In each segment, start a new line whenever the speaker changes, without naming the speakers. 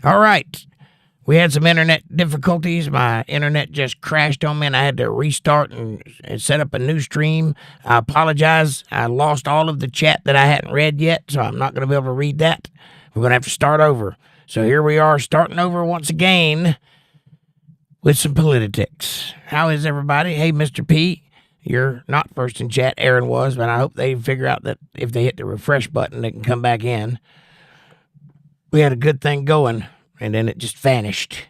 All right. We had some internet difficulties. My internet just crashed on me, and I had to restart and set up a new stream. I apologize. I lost all of the chat that I hadn't read yet, so I'm not going to be able to read that. We're going to have to start over. So here we are, starting over once again with some Politi-tics. How is everybody? Hey, Mr. P, you're not first in chat. Aaron was, but I hope they figure out that if they hit the refresh button, they can come back in. We had a good thing going, and then it just vanished.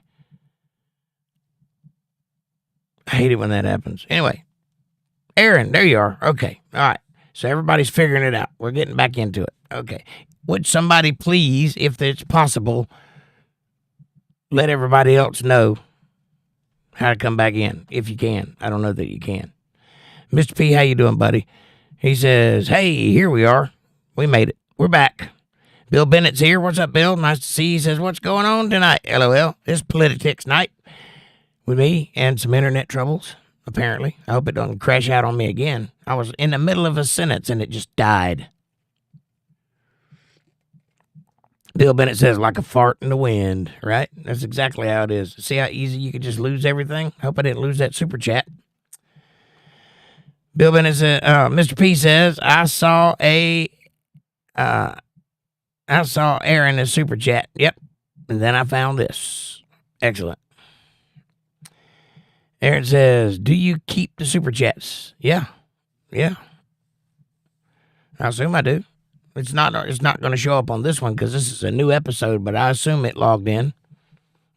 I hate it when that happens. Anyway, Aaron, there you are. Okay. All right. So everybody's figuring it out. We're getting back into it. Okay. Would somebody please, if it's possible, let everybody else know how to come back in, if you can. I don't know that you can. Mr. P, how you doing, buddy? He says, hey, here we are. We made it. We're back. Bill Bennett's here. What's up, Bill? Nice to see you. He says, what's going on tonight? LOL. It's Politi-tics night with me and some internet troubles, apparently. I hope it doesn't crash out on me again. I was in the middle of a sentence and it just died. Bill Bennett says, like a fart in the wind, right? That's exactly how it is. See how easy you could just lose everything? Hope I didn't lose that super chat. Bill Bennett says, Mr. P says, I saw Aaron in super chat. Yep. And then I found this. Excellent. Aaron says, do you keep the super chats? Yeah. I assume I do. It's not going to show up on this one because this is a new episode, but I assume it logged in.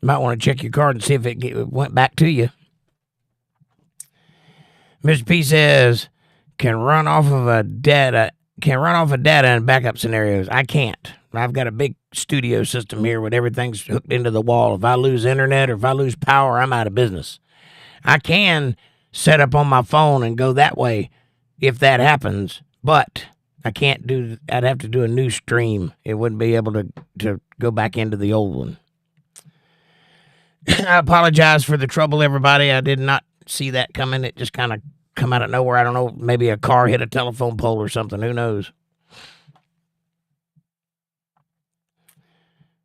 You might want to check your card and see if it went back to you. Mr. P says, can run off of data in backup scenarios. I can't. I've got a big studio system here with everything's hooked into the wall. If I lose internet or if I lose power, I'm out of business. I can set up on my phone and go that way if that happens, but I'd have to do a new stream. It wouldn't be able to go back into the old one. I apologize for the trouble, everybody. I did not see that coming. It just kind of come out of nowhere. I don't know. Maybe a car hit a telephone pole or something. Who knows?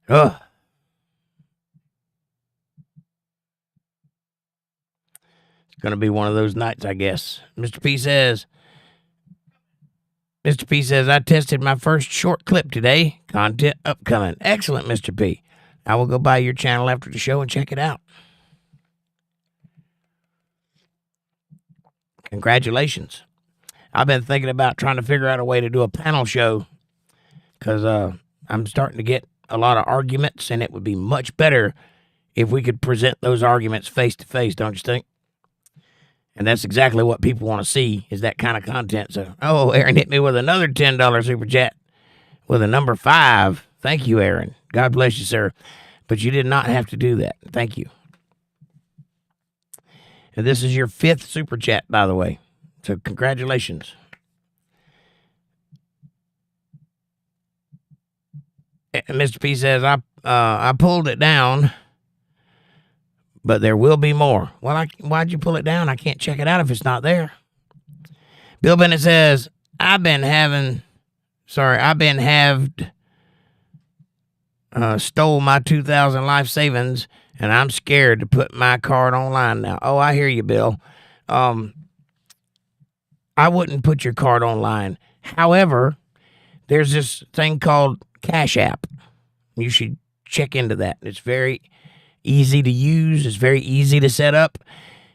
Ugh. It's going to be one of those nights, I guess. Mr. P says, I tested my first short clip today. Content upcoming. Excellent, Mr. P. I will go by your channel after the show and check it out. Congratulations. I've been thinking about trying to figure out a way to do a panel show because I'm starting to get a lot of arguments, and it would be much better if we could present those arguments face to face, don't you think? And that's exactly what people want to see, is that kind of content. So, Aaron hit me with another $10 super chat with a number 5. Thank you, Aaron. God bless you, sir. But you did not have to do that. Thank you. And this is your 5th super chat, by the way. So congratulations. And Mr. P says, I pulled it down, but there will be more. Well, why'd you pull it down? I can't check it out if it's not there. Bill Bennett says, I've been stole my 2,000 life savings, and I'm scared to put my card online now. Oh, I hear you, Bill. I wouldn't put your card online. However, there's this thing called CashApp. You should check into that. It's very easy to use. It's very easy to set up,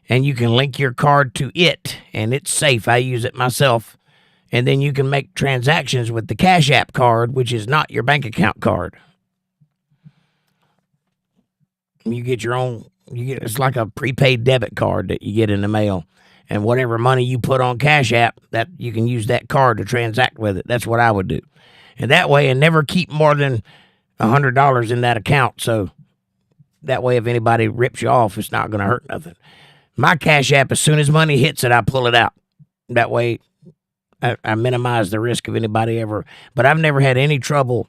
and you can link your card to it, and it's safe. I use it myself. And then you can make transactions with the CashApp card, which is not your bank account card. You get your own, it's like a prepaid debit card that you get in the mail. And whatever money you put on CashApp, that you can use that card to transact with it. That's what I would do. And that way, and never keep more than $100 in that account. So that way, if anybody rips you off, it's not going to hurt nothing. My CashApp, as soon as money hits it, I pull it out. That way, I minimize the risk of anybody ever. But I've never had any trouble,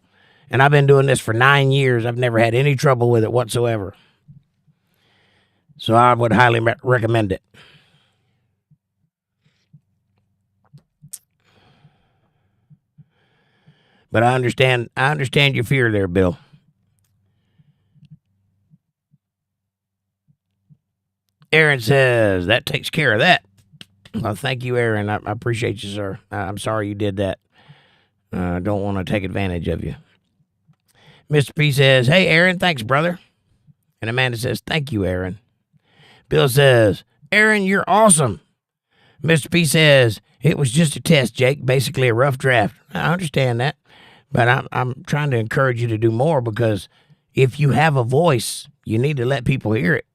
and I've been doing this for 9 years. I've never had any trouble with it whatsoever. So I would highly recommend it. But I understand your fear there, Bill. Aaron says, that takes care of that. Well, thank you, Aaron. I appreciate you, sir. I'm sorry you did that. I don't want to take advantage of you. Mr. P says, hey, Aaron, thanks, brother. And Amanda says, thank you, Aaron. Bill says, Aaron, you're awesome. Mr. P says, it was just a test, Jake, basically a rough draft. I understand that, but I'm trying to encourage you to do more, because if you have a voice, you need to let people hear it.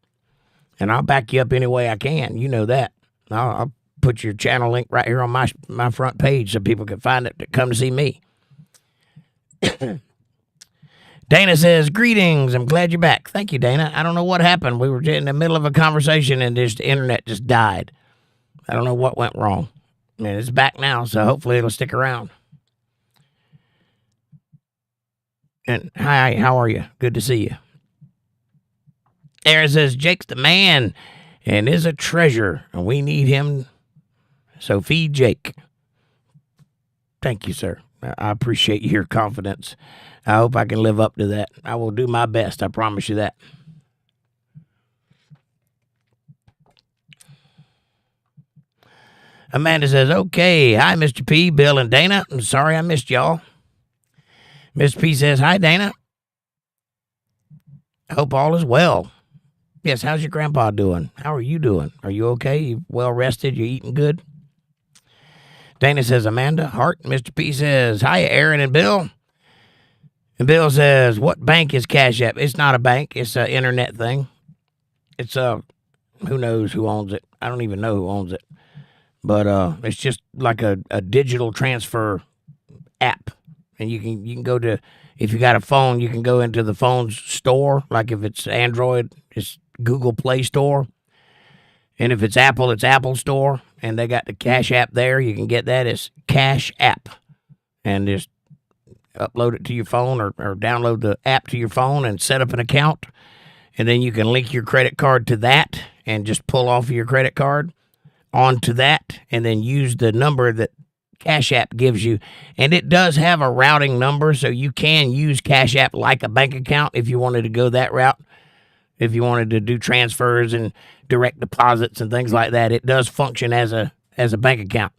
And I'll back you up any way I can. You know that. I'll put your channel link right here on my front page so people can find it to come to see me. Dana says, greetings. I'm glad you're back. Thank you, Dana. I don't know what happened. We were in the middle of a conversation and the internet just died. I don't know what went wrong. I mean, it's back now, so hopefully it'll stick around. And hi, how are you? Good to see you. Aaron says, Jake's the man and is a treasure, and we need him, so feed Jake. Thank you, sir. I appreciate your confidence. I hope I can live up to that. I will do my best. I promise you that. Amanda says, okay. Hi, Mr. P, Bill, and Dana. I'm sorry I missed y'all. Mr. P says, hi, Dana. I hope all is well. Yes, how's your grandpa doing? How are you doing? Are you okay? You well rested? You eating good? Dana says, Amanda, heart. Mr. P says, hi, Aaron and Bill. And Bill says, what bank is CashApp? It's not a bank. It's an internet thing. It's who knows who owns it. I don't even know who owns it. But it's just like a digital transfer app. And you can go to, if you got a phone, you can go into the phone's store. Like if it's Android, it's Google Play Store. And if it's Apple Store. And they got the CashApp there. You can get that. It's CashApp. And just upload it to your phone or download the app to your phone and set up an account. And then you can link your credit card to that and just pull off your credit card onto that and then use the number that CashApp gives you. And it does have a routing number, so you can use CashApp like a bank account if you wanted to go that route. If you wanted to do transfers and direct deposits and things like that, it does function as a bank account.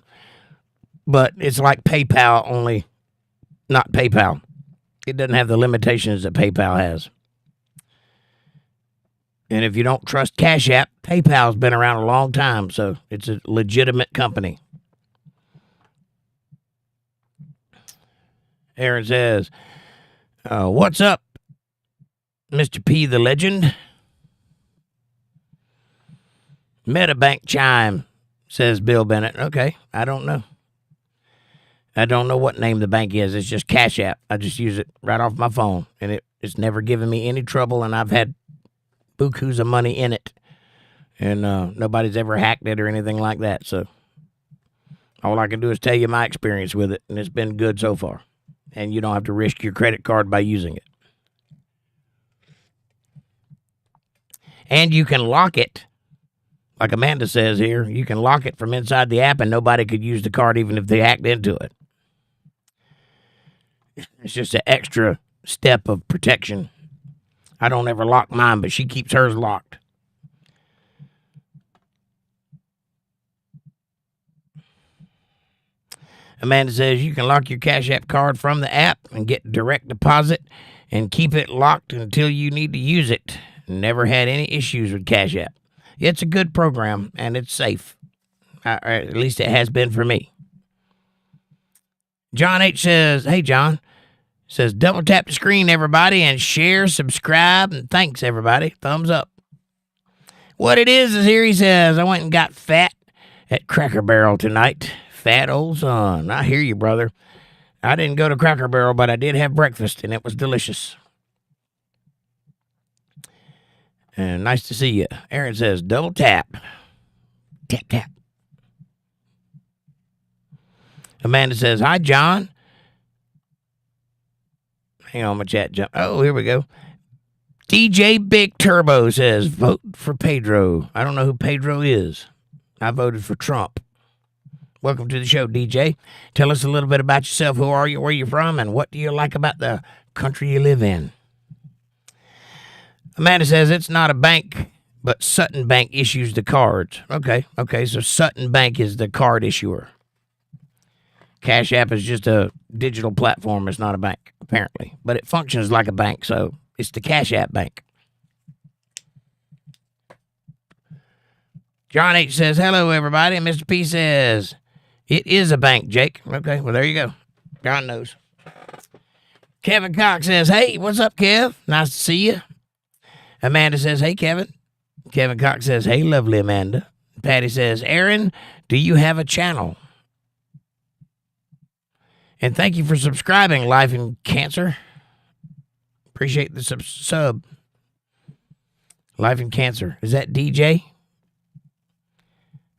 But it's like PayPal, only not PayPal. It doesn't have the limitations that PayPal has. And if you don't trust CashApp, PayPal's been around a long time, so it's a legitimate company. Aaron says, what's up, Mr. P the legend? Metabank chime, says Bill Bennett. Okay, I don't know. I don't know what name the bank is. It's just CashApp. I just use it right off my phone, and it's never given me any trouble, and I've had bukus of money in it, and nobody's ever hacked it or anything like that. So all I can do is tell you my experience with it, and it's been good so far. And you don't have to risk your credit card by using it. And you can lock it. Like Amanda says here, you can lock it from inside the app and nobody could use the card even if they hacked into it. It's just an extra step of protection. I don't ever lock mine, but she keeps hers locked. Amanda says you can lock your CashApp card from the app and get direct deposit and keep it locked until you need to use it. Never had any issues with CashApp. It's a good program, and it's safe. At least it has been for me. John H. says, hey, John. Says, double tap the screen, everybody, and share, subscribe, and thanks, everybody. Thumbs up. What it is here, he says, I went and got fat at Cracker Barrel tonight. Fat old son. I hear you, brother. I didn't go to Cracker Barrel, but I did have breakfast, and it was delicious. And nice to see you. Aaron says, double tap. Tap, tap. Amanda says, hi, John. Hang on, my chat jump. Oh, here we go. DJ Big Turbo says, vote for Pedro. I don't know who Pedro is. I voted for Trump. Welcome to the show, DJ. Tell us a little bit about yourself. Who are you, where you're from, and what do you like about the country you live in? Amanda says, it's not a bank. but Sutton Bank issues the cards. Okay, so Sutton Bank is the card issuer. CashApp is just a digital platform. It's not a bank, apparently. But it functions like a bank, so it's the CashApp Bank. John H. says, hello, everybody. And Mr. P says, it is a bank, Jake. Okay, well, there you go. John knows. Kevin Cox says, hey, what's up, Kev? Nice to see you. Amanda says, hey, Kevin. Kevin Cox says, hey, lovely Amanda. Patty says, Aaron, do you have a channel? And thank you for subscribing, Life and Cancer. Appreciate the sub. Life and Cancer. Is that DJ?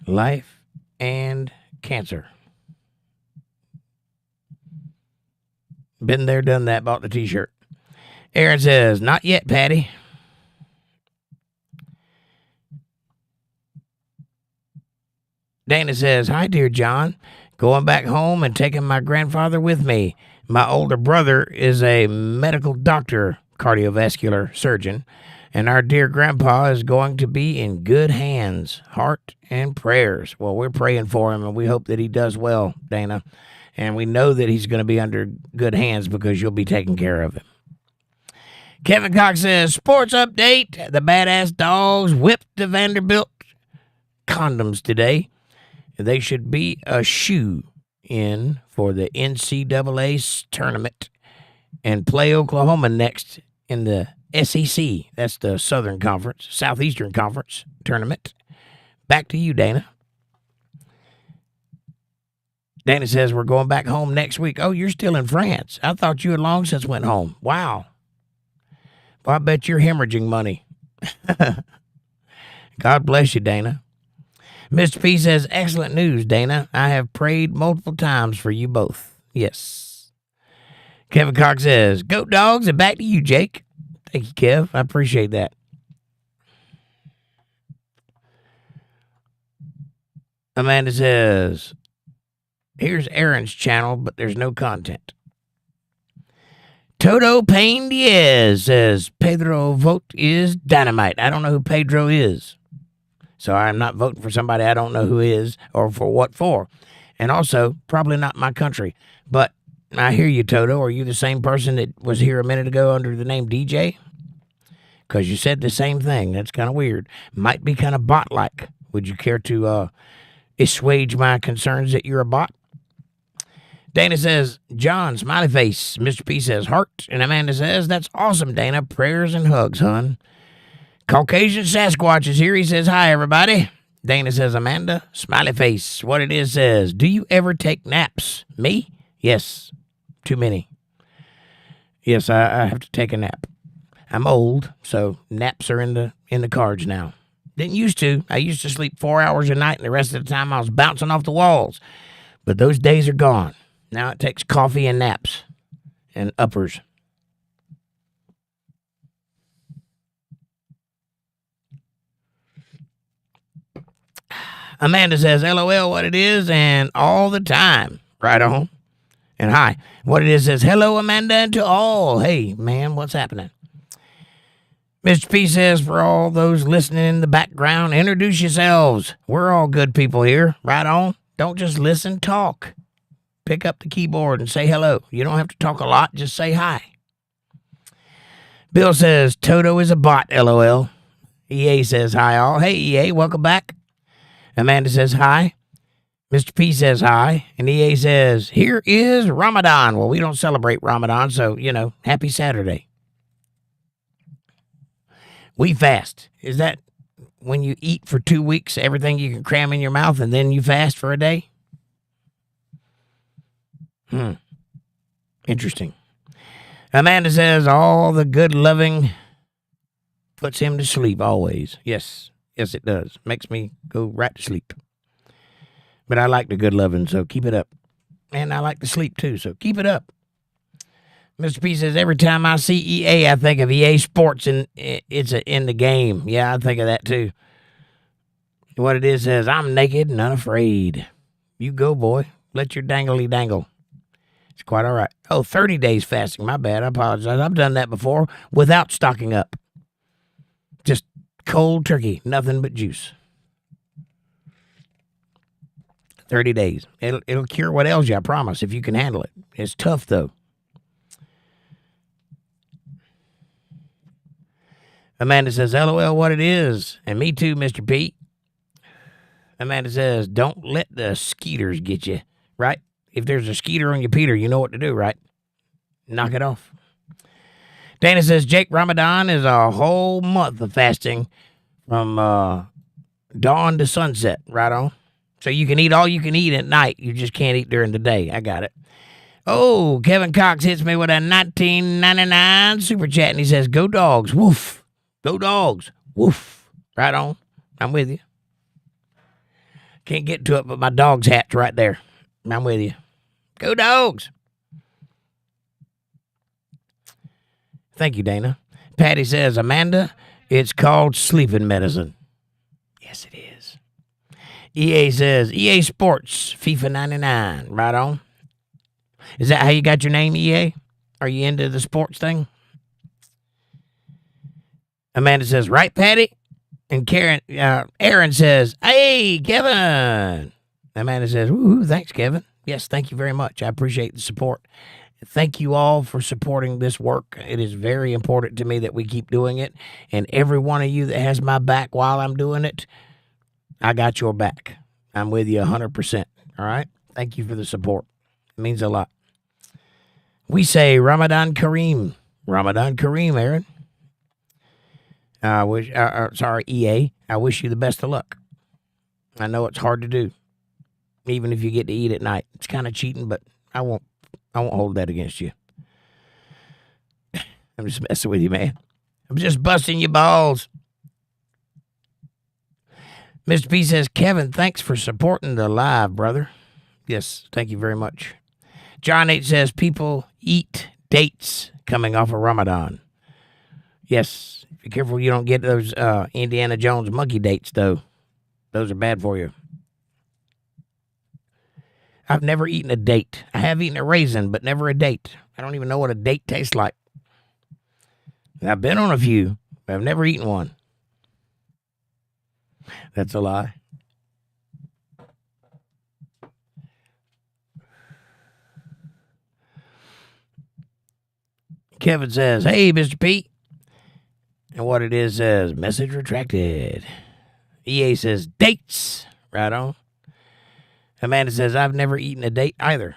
Life and Cancer. Been there, done that, bought the t-shirt. Aaron says, not yet, Patty. Dana says, hi, dear John. Going back home and taking my grandfather with me. My older brother is a medical doctor, cardiovascular surgeon, and our dear grandpa is going to be in good hands, heart and prayers. Well, we're praying for him, and we hope that he does well, Dana. And we know that he's going to be under good hands because you'll be taking care of him. Kevin Cox says, sports update. The badass dogs whipped the Vanderbilt condoms today. They should be a shoe in for the NCAA tournament and play Oklahoma next in the SEC. That's the Southern Conference, Southeastern Conference tournament. Back to you, Dana. Dana says we're going back home next week. Oh, you're still in France. I thought you had long since went home. Wow. Well, I bet you're hemorrhaging money. God bless you, Dana. Mr. P says, excellent news, Dana. I have prayed multiple times for you both. Yes. Kevin Cox says, go dogs, and back to you, Jake. Thank you, Kev. I appreciate that. Amanda says, here's Aaron's channel, but there's no content. Toto Payne Diaz says, Pedro vote is dynamite. I don't know who Pedro is. So I'm not voting for somebody I don't know who is or for what for. And also, probably not my country. But I hear you, Toto. Are you the same person that was here a minute ago under the name DJ? Because you said the same thing. That's kind of weird. Might be kind of bot-like. Would you care to assuage my concerns that you're a bot? Dana says, John, smiley face. Mr. P says, heart. And Amanda says, that's awesome, Dana. Prayers and hugs, hon. Caucasian Sasquatch is here. He says, hi, everybody. Dana says, Amanda, smiley face. What it is says, do you ever take naps? Me? Yes. Too many. Yes, I have to take a nap. I'm old, so naps are in the cards now. Didn't used to. I used to sleep 4 hours a night, and the rest of the time I was bouncing off the walls. But those days are gone. Now it takes coffee and naps and uppers. Amanda says, LOL, what it is, and all the time. Right on. And hi. What it is says, hello, Amanda, and to all. Hey, man, what's happening? Mr. P says, for all those listening in the background, introduce yourselves. We're all good people here. Right on. Don't just listen, talk. Pick up the keyboard and say hello. You don't have to talk a lot. Just say hi. Bill says, Toto is a bot, LOL. EA says, hi, all. Hey, EA, welcome back. Amanda says, hi. Mr. P says, hi. And EA says, here is Ramadan. Well, we don't celebrate Ramadan, so, happy Saturday. We fast. Is that when you eat for 2 weeks, everything you can cram in your mouth, and then you fast for a day? Interesting. Amanda says, all the good loving puts him to sleep always. Yes, it does. Makes me go right to sleep. But I like the good loving, so keep it up. And I like to sleep too, so keep it up. Mr. P says, every time I see EA, I think of EA Sports, and it's in the game. Yeah, I think of that too. What it is says, I'm naked and unafraid. You go, boy. Let your dangly dangle. It's quite all right. Oh, 30 days fasting. My bad. I apologize. I've done that before without stocking up. Just cold turkey, nothing but juice. 30 days. It'll cure what ails you, I promise, if you can handle it. It's tough, though. Amanda says, LOL, what it is. And me too, Mr. Pete. Amanda says, don't let the skeeters get you, right? If there's a skeeter on your Peter, you know what to do, right? Knock it off. Dana says, Jake, Ramadan is a whole month of fasting from dawn to sunset, right on. So you can eat all you can eat at night. You just can't eat during the day. I got it. Oh, Kevin Cox hits me with a $19.99 super chat, and he says, go dogs, woof. Go dogs, woof. Right on. I'm with you. Can't get to it, but my dog's hat's right there. I'm with you. Go dogs. Thank you, Dana. Patty says, Amanda, it's called sleeping medicine. Yes, it is. EA says, EA Sports, FIFA 99. Right on. Is that how you got your name, EA? Are you into the sports thing? Amanda says, right, Patty? And Aaron says, hey, Kevin. Amanda says, woo, thanks, Kevin. Yes, thank you very much. I appreciate the support. Thank you all for supporting this work. It is very important to me that we keep doing it. And every one of you that has my back while I'm doing it, I got your back. I'm with you 100%. All right? Thank you for the support. It means a lot. We say Ramadan Kareem. Ramadan Kareem, Aaron. Sorry, EA. I wish you the best of luck. I know it's hard to do, even if you get to eat at night. It's kind of cheating, but I won't hold that against you. I'm just messing with you, man. I'm just busting your balls. Mr. P says, Kevin, thanks for supporting the live, brother. Yes, thank you very much. John H says, people eat dates coming off of Ramadan. Yes, be careful you don't get those Indiana Jones monkey dates, though. Those are bad for you. I've never eaten a date. I have eaten a raisin, but never a date. I don't even know what a date tastes like. I've been on a few, but I've never eaten one. That's a lie. Kevin says, hey, Mr. Pete. And what it is says, message retracted. EA says, dates. Right on. Amanda says, I've never eaten a date either.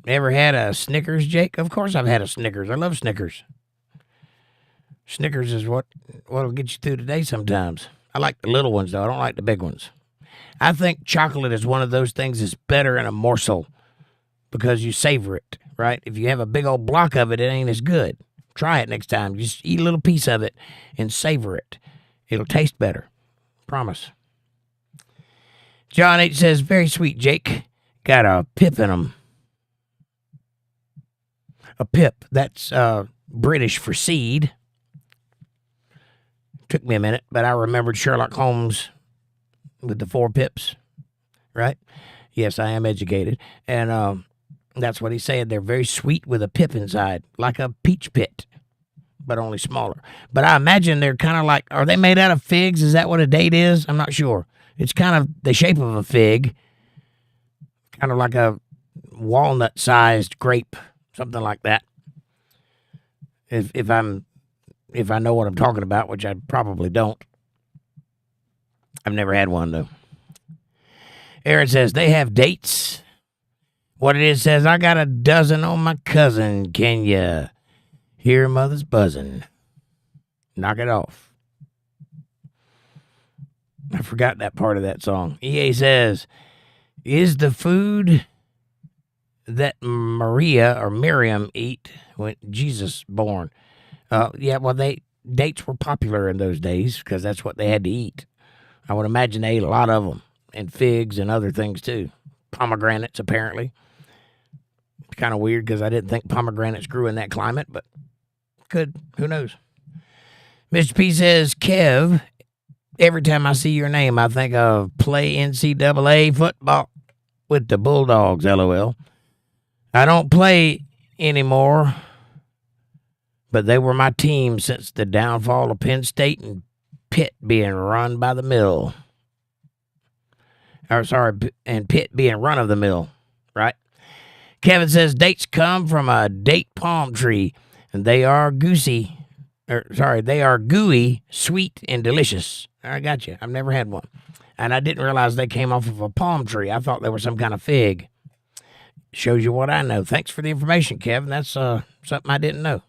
Ever had a Snickers, Jake? Of course I've had a Snickers. I love Snickers. Snickers is what'll get you through the day sometimes. I like the little ones, though. I don't like the big ones. I think chocolate is one of those things that's better in a morsel because you savor it, right? If you have a big old block of it, it ain't as good. Try it next time. Just eat a little piece of it and savor it. It'll taste better. Promise. John H. says, very sweet, Jake. Got a pip in them. A pip. That's British for seed. Took me a minute, but I remembered Sherlock Holmes with the 4 pips, right? Yes, I am educated. And that's what he said. They're very sweet with a pip inside, like a peach pit, but only smaller. But I imagine they're kind of like, are they made out of figs? Is that what a date is? I'm not sure. It's kind of the shape of a fig, kind of like a walnut-sized grape, something like that. If I know what I'm talking about, which I probably don't. I've never had one, though. Aaron says, they have dates. What it is says, I got a dozen on my cousin. Can you hear mother's buzzing? Knock it off. I forgot that part of that song. EA says, is the food that Maria or Miriam eat when Jesus born? Yeah, well, dates were popular in those days because that's what they had to eat. I would imagine they ate a lot of them, and figs and other things too. Pomegranates, apparently. It's kind of weird because I didn't think pomegranates grew in that climate, but could. Who knows? Mr. P says, Kev, every time I see your name, I think of play NCAA football with the Bulldogs, LOL. I don't play anymore, but they were my team since the downfall of Penn State and Pitt being run by the mill. And Pitt being run of the mill, right? Kevin says dates come from a date palm tree, and they are gooey, sweet, and delicious. I got you. I've never had one. And I didn't realize they came off of a palm tree. I thought they were some kind of fig. Shows you what I know. Thanks for the information, Kevin. That's something I didn't know.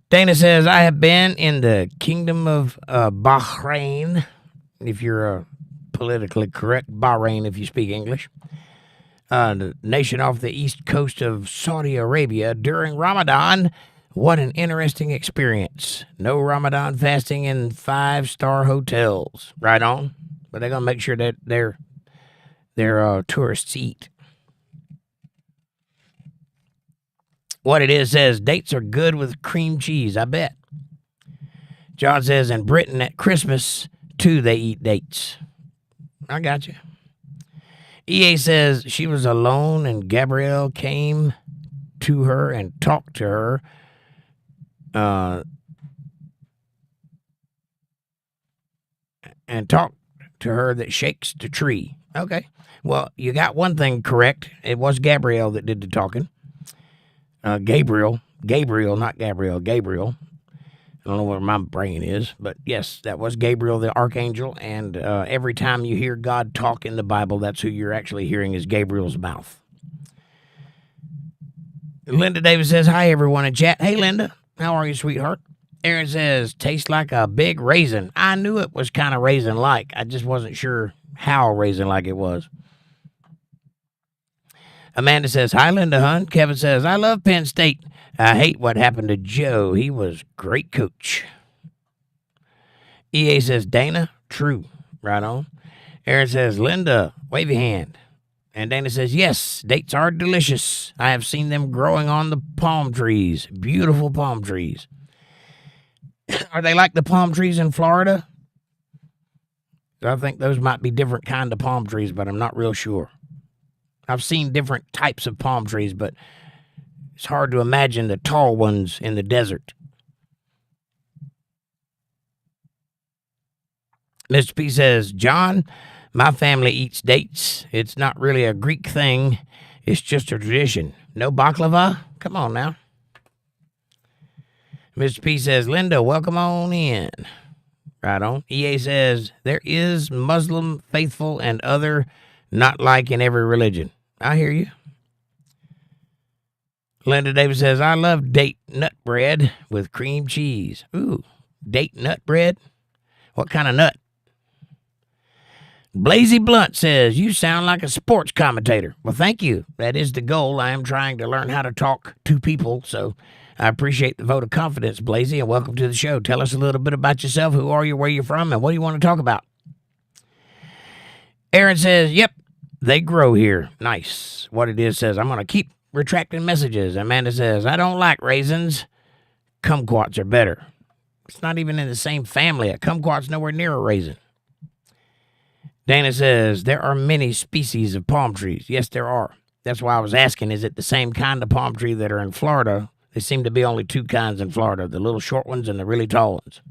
Dana says, I have been in the Kingdom of Bahrain, if you're politically correct, Bahrain if you speak English, the nation off the east coast of Saudi Arabia during Ramadan. What an interesting experience. No Ramadan fasting in 5-star hotels. Right on. But they're going to make sure that their tourists eat. What it is says, dates are good with cream cheese, I bet. John says, in Britain at Christmas, too, they eat dates. I got you. EA says, she was alone and Gabrielle came to her and talked to her. And talked to her that shakes the tree. Okay. Well, you got one thing correct. It was Gabrielle that did the talking. Gabriel, not Gabrielle, Gabriel. I don't know where my brain is, but yes, that was Gabriel the archangel, and every time you hear God talk in the Bible, that's who you're actually hearing is Gabriel's mouth. Linda Davis says, hi, everyone in chat. Hey, Linda, how are you, sweetheart? Aaron says, tastes like a big raisin. I knew it was kind of raisin-like. I just wasn't sure how raisin-like it was. Amanda says, hi, Linda, hun. Kevin says, I love Penn State. I hate what happened to Joe. He was great coach. EA says, Dana, true. Right on. Aaron says, Linda, wave your hand. And Dana says, yes, dates are delicious. I have seen them growing on the palm trees. Beautiful palm trees. Are they like the palm trees in Florida? I think those might be different kind of palm trees, but I'm not real sure. I've seen different types of palm trees, but it's hard to imagine the tall ones in the desert. Mr. P says, John, my family eats dates. It's not really a Greek thing. It's just a tradition. No baklava? Come on now. Mr. P says, Linda, welcome on in. Right on. EA says, there is Muslim, faithful, and other not like in every religion. I hear you. Linda Davis says, I love date nut bread with cream cheese. Ooh, date nut bread? What kind of nut? Blazy Blunt says, you sound like a sports commentator. Well, thank you. That is the goal. I am trying to learn how to talk to people, so I appreciate the vote of confidence, Blazy, and welcome to the show. Tell us a little bit about yourself. Who are you, where you're from, and what do you want to talk about? Aaron says, yep, they grow here. Nice. What it is says, I'm going to keep retracting messages. Amanda says, I don't like raisins. Kumquats are better. It's not even in the same family. A kumquat's nowhere near a raisin. Dana says, there are many species of palm trees. Yes, there are. That's why I was asking, is it the same kind of palm tree that are in Florida? There seem to be only two kinds in Florida, the little short ones and the really tall ones.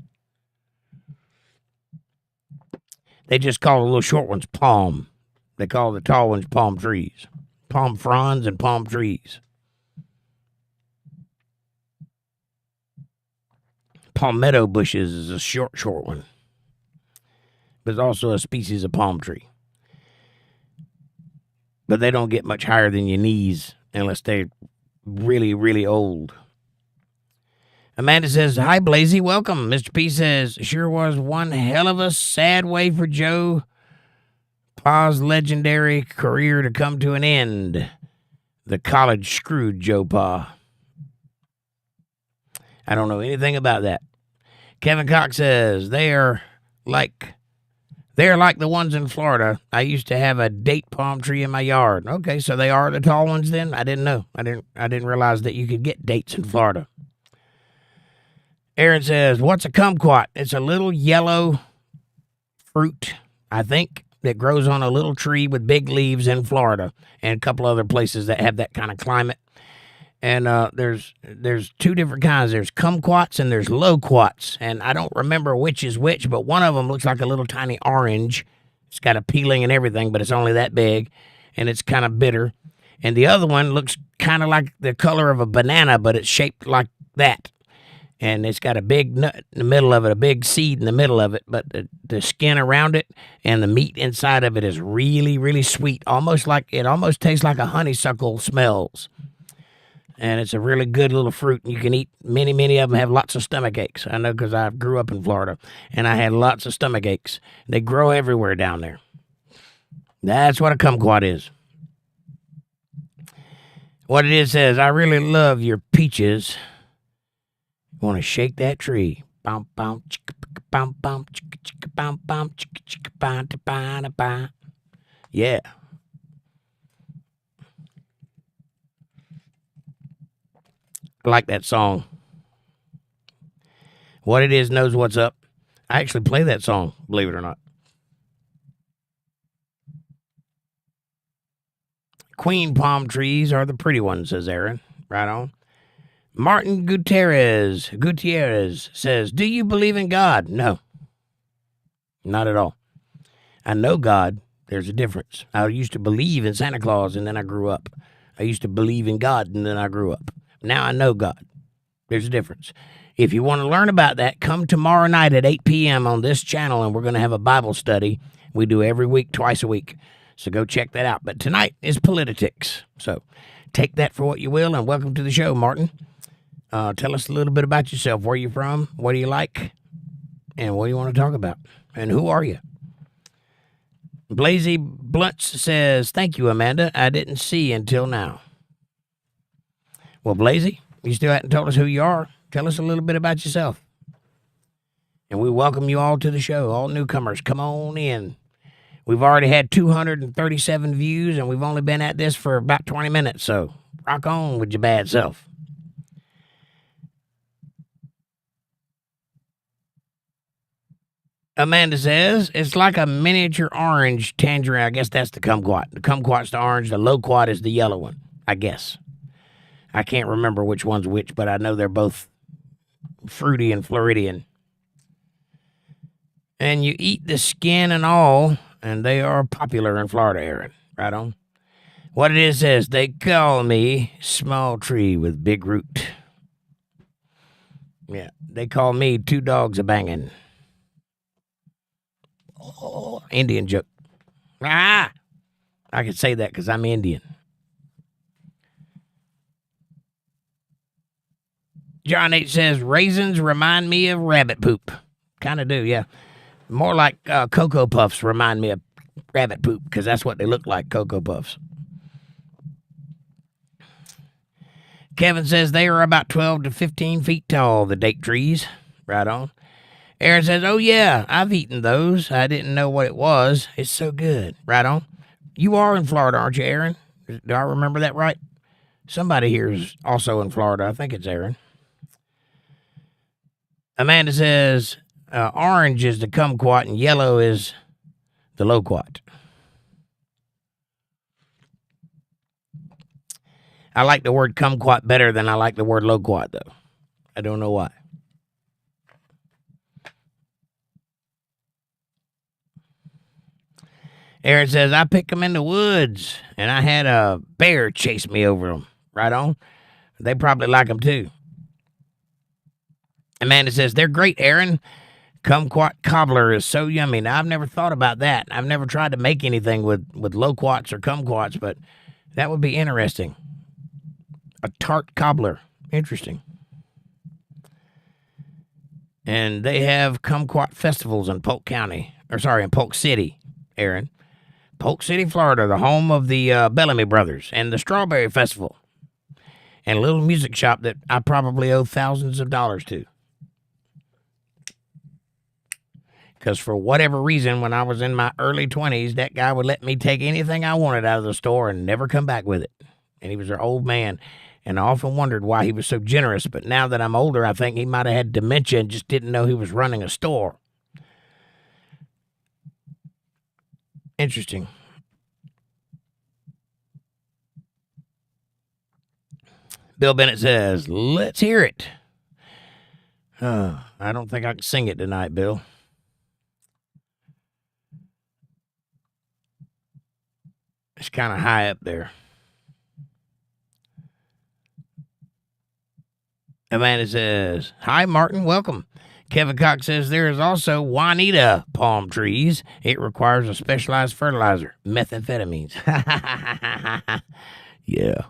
They just call the little short ones palm. They call the tall ones palm trees. Palm fronds and palm trees. Palmetto bushes is a short one. But it's also a species of palm tree. But they don't get much higher than your knees unless they're really, really old. Amanda says, hi, Blazy, welcome. Mr. P says, sure was one hell of a sad way for Joe Pa's legendary career to come to an end. The college screwed Joe Pa. I don't know anything about that. Kevin Cox says, they are like the ones in Florida. I used to have a date palm tree in my yard. Okay, so they are the tall ones then? I didn't know. I didn't realize that you could get dates in Florida. Aaron says, what's a kumquat? It's a little yellow fruit, I think, that grows on a little tree with big leaves in Florida and a couple other places that have that kind of climate. And there's two different kinds. There's kumquats and there's loquats. And I don't remember which is which, but one of them looks like a little tiny orange. It's got a peeling and everything, but it's only that big, and it's kind of bitter. And the other one looks kind of like the color of a banana, but it's shaped like that. And it's got a big nut in the middle of it, a big seed in the middle of it, but the skin around it and the meat inside of it is really, really sweet. Almost tastes like a honeysuckle smells. And it's a really good little fruit. You can eat many, many of them have lots of stomach aches. I know because I grew up in Florida, and I had lots of stomach aches. They grow everywhere down there. That's what a kumquat is. What it is says, I really love your peaches. Want to shake that tree. Bum, bum, chicka, bum, bum, chicka, chicka, bum, bum, chicka, chicka, ba, da, ba, da, ba. Yeah. I like that song. What it is knows what's up. I actually play that song, believe it or not. Queen palm trees are the pretty ones, says Aaron. Right on. Martin Gutierrez says, do you believe in God? No. Not at all. I know God. There's a difference. I used to believe in Santa Claus, and then I grew up. I used to believe in God, and then I grew up. Now I know God. There's a difference. If you want to learn about that, come tomorrow night at 8 p.m. on this channel, and we're going to have a Bible study. We do every week, twice a week. So go check that out. But tonight is Politi-tics. So take that for what you will, and welcome to the show, Martin. Tell us a little bit about yourself. Where you from? What do you like? And what do you want to talk about? And who are you? Blazy Blunts says, thank you, Amanda. I didn't see until now. Well, Blazy, you still haven't told us who you are. Tell us a little bit about yourself. And we welcome you all to the show, all newcomers. Come on in. We've already had 237 views, and we've only been at this for about 20 minutes, so rock on with your bad self. Amanda says, it's like a miniature orange tangerine. I guess that's the kumquat. The kumquat's the orange. The loquat is the yellow one, I guess. I can't remember which one's which, but I know they're both fruity and Floridian. And you eat the skin and all, and they are popular in Florida, Aaron. Right on. What it is says, they call me small tree with big root. Yeah, they call me two dogs a-banging. Oh, Indian joke. I can say that because I'm Indian. John H. says, raisins remind me of rabbit poop. Kind of do, yeah. More like Cocoa Puffs remind me of rabbit poop because that's what they look like, Cocoa Puffs. Kevin says they are about 12 to 15 feet tall, the date trees. Right on. Aaron says, oh, yeah, I've eaten those. I didn't know what it was. It's so good. Right on. You are in Florida, aren't you, Aaron? Do I remember that right? Somebody here is also in Florida. I think it's Aaron. Amanda says, orange is the kumquat and yellow is the loquat. I like the word kumquat better than I like the word loquat, though. I don't know why. Aaron says, I picked them in the woods, and I had a bear chase me over them. Right on. They probably like them, too. Amanda says, they're great, Aaron. Kumquat cobbler is so yummy. Now, I've never thought about that. I've never tried to make anything with loquats or kumquats, but that would be interesting. A tart cobbler. Interesting. And they have kumquat festivals in Polk City, Aaron. Polk City, Florida, the home of the Bellamy Brothers and the Strawberry Festival. And a little music shop that I probably owe thousands of dollars to. Because for whatever reason, when I was in my early 20s, that guy would let me take anything I wanted out of the store and never come back with it. And he was an old man. And I often wondered why he was so generous. But now that I'm older, I think he might have had dementia and just didn't know he was running a store. Interesting. Bill Bennett says, let's hear it. I don't think I can sing it tonight, Bill. It's kind of high up there. Amanda says, hi, Martin, welcome. Kevin Cox says, there is also Juanita palm trees. It requires a specialized fertilizer, methamphetamines. Yeah.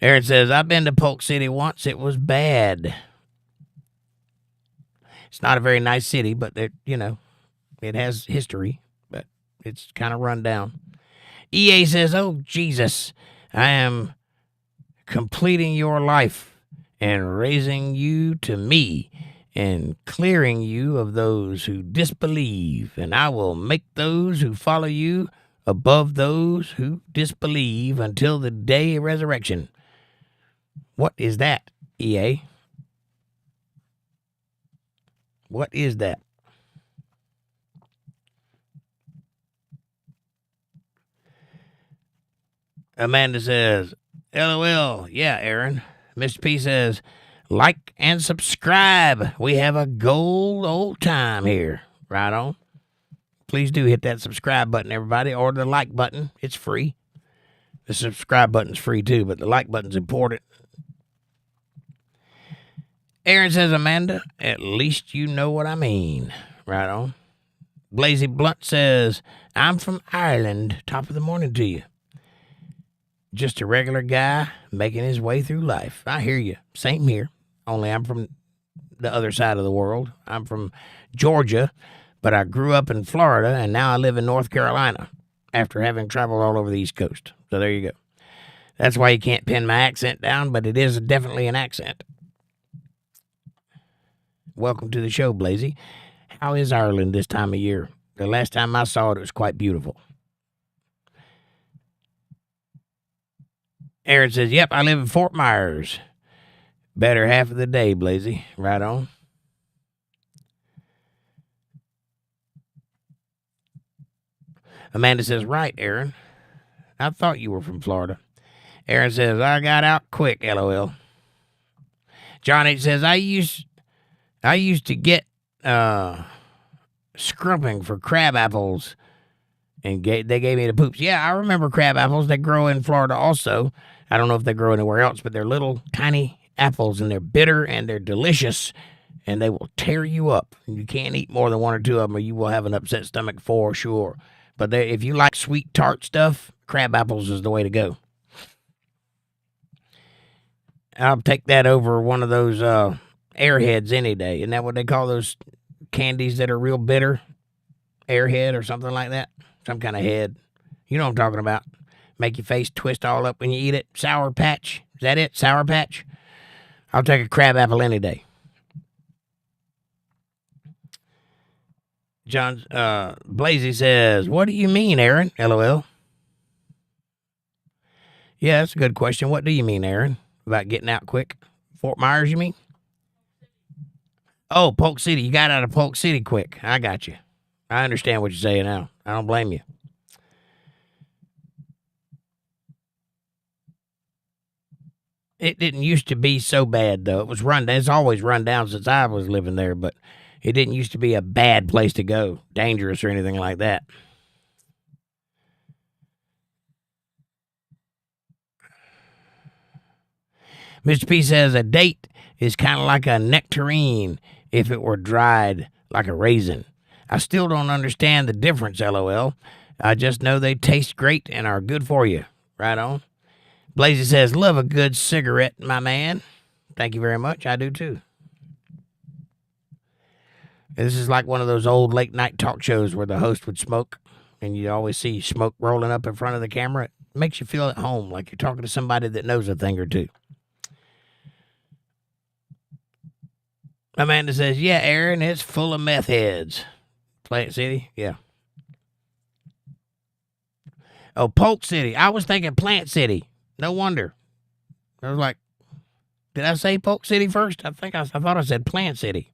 Aaron says, I've been to Polk City once. It was bad. It's not a very nice city, but it has history, but it's kind of run down. EA says, oh, Jesus, I am completing your life and raising you to me and clearing you of those who disbelieve, and I will make those who follow you above those who disbelieve until the day of resurrection. What is that, EA? What is that? Amanda says, LOL. Yeah, Aaron. Mr. P says, like and subscribe. We have a gold old time here. Right on. Please do hit that subscribe button, everybody, or the like button. It's free. The subscribe button's free too, but the like button's important. Aaron says, Amanda, at least you know what I mean. Right on. Blazy Blunt says, I'm from Ireland. Top of the morning to you. Just a regular guy making his way through life. I hear you. Same here. Only I'm from the other side of the world. I'm from Georgia, but I grew up in Florida, and now I live in North Carolina after having traveled all over the East Coast. So there you go. That's why you can't pin my accent down, but it is definitely an accent. Welcome to the show, Blazy. How is Ireland this time of year? The last time I saw it was quite beautiful. Aaron says, yep, I live in Fort Myers. Better half of the day, Blazy. Right on. Amanda says, right, Aaron. I thought you were from Florida. Aaron says, I got out quick, LOL. John H. says, I used to get scrumping for crab apples, and they gave me the poops. Yeah, I remember crab apples. They grow in Florida also. I don't know if they grow anywhere else, but they're little, tiny apples, and they're bitter, and they're delicious, and they will tear you up. You can't eat more than one or two of them, or you will have an upset stomach for sure. But if you like sweet, tart stuff, crab apples is the way to go. I'll take that over one of those Airheads any day. Isn't that what they call those candies that are real bitter? Airhead or something like that? Some kind of head. You know what I'm talking about. Make your face twist all up when you eat it. Sour Patch. Is that it? Sour Patch? I'll take a crab apple any day. John Blazy says, what do you mean, Aaron? LOL. Yeah, that's a good question. What do you mean, Aaron? About getting out quick? Fort Myers, you mean? Oh, Polk City. You got out of Polk City quick. I got you. I understand what you're saying now. I don't blame you. It didn't used to be so bad, though. It was run down. It's always run down since I was living there, but it didn't used to be a bad place to go, dangerous or anything like that. Mr. P says a date is kind of like a nectarine if it were dried like a raisin. I still don't understand the difference, LOL. I just know they taste great and are good for you. Right on. Blazy says, love a good cigarette, my man. Thank you very much. I do too. This is like one of those old late night talk shows where the host would smoke and you always see smoke rolling up in front of the camera. It makes you feel at home, like you're talking to somebody that knows a thing or two. Amanda says, yeah, Aaron, it's full of meth heads. Plant City? Yeah. Oh, Polk City. I was thinking Plant City. No wonder. I was like, did I say Polk City first? I thought I said Plant City.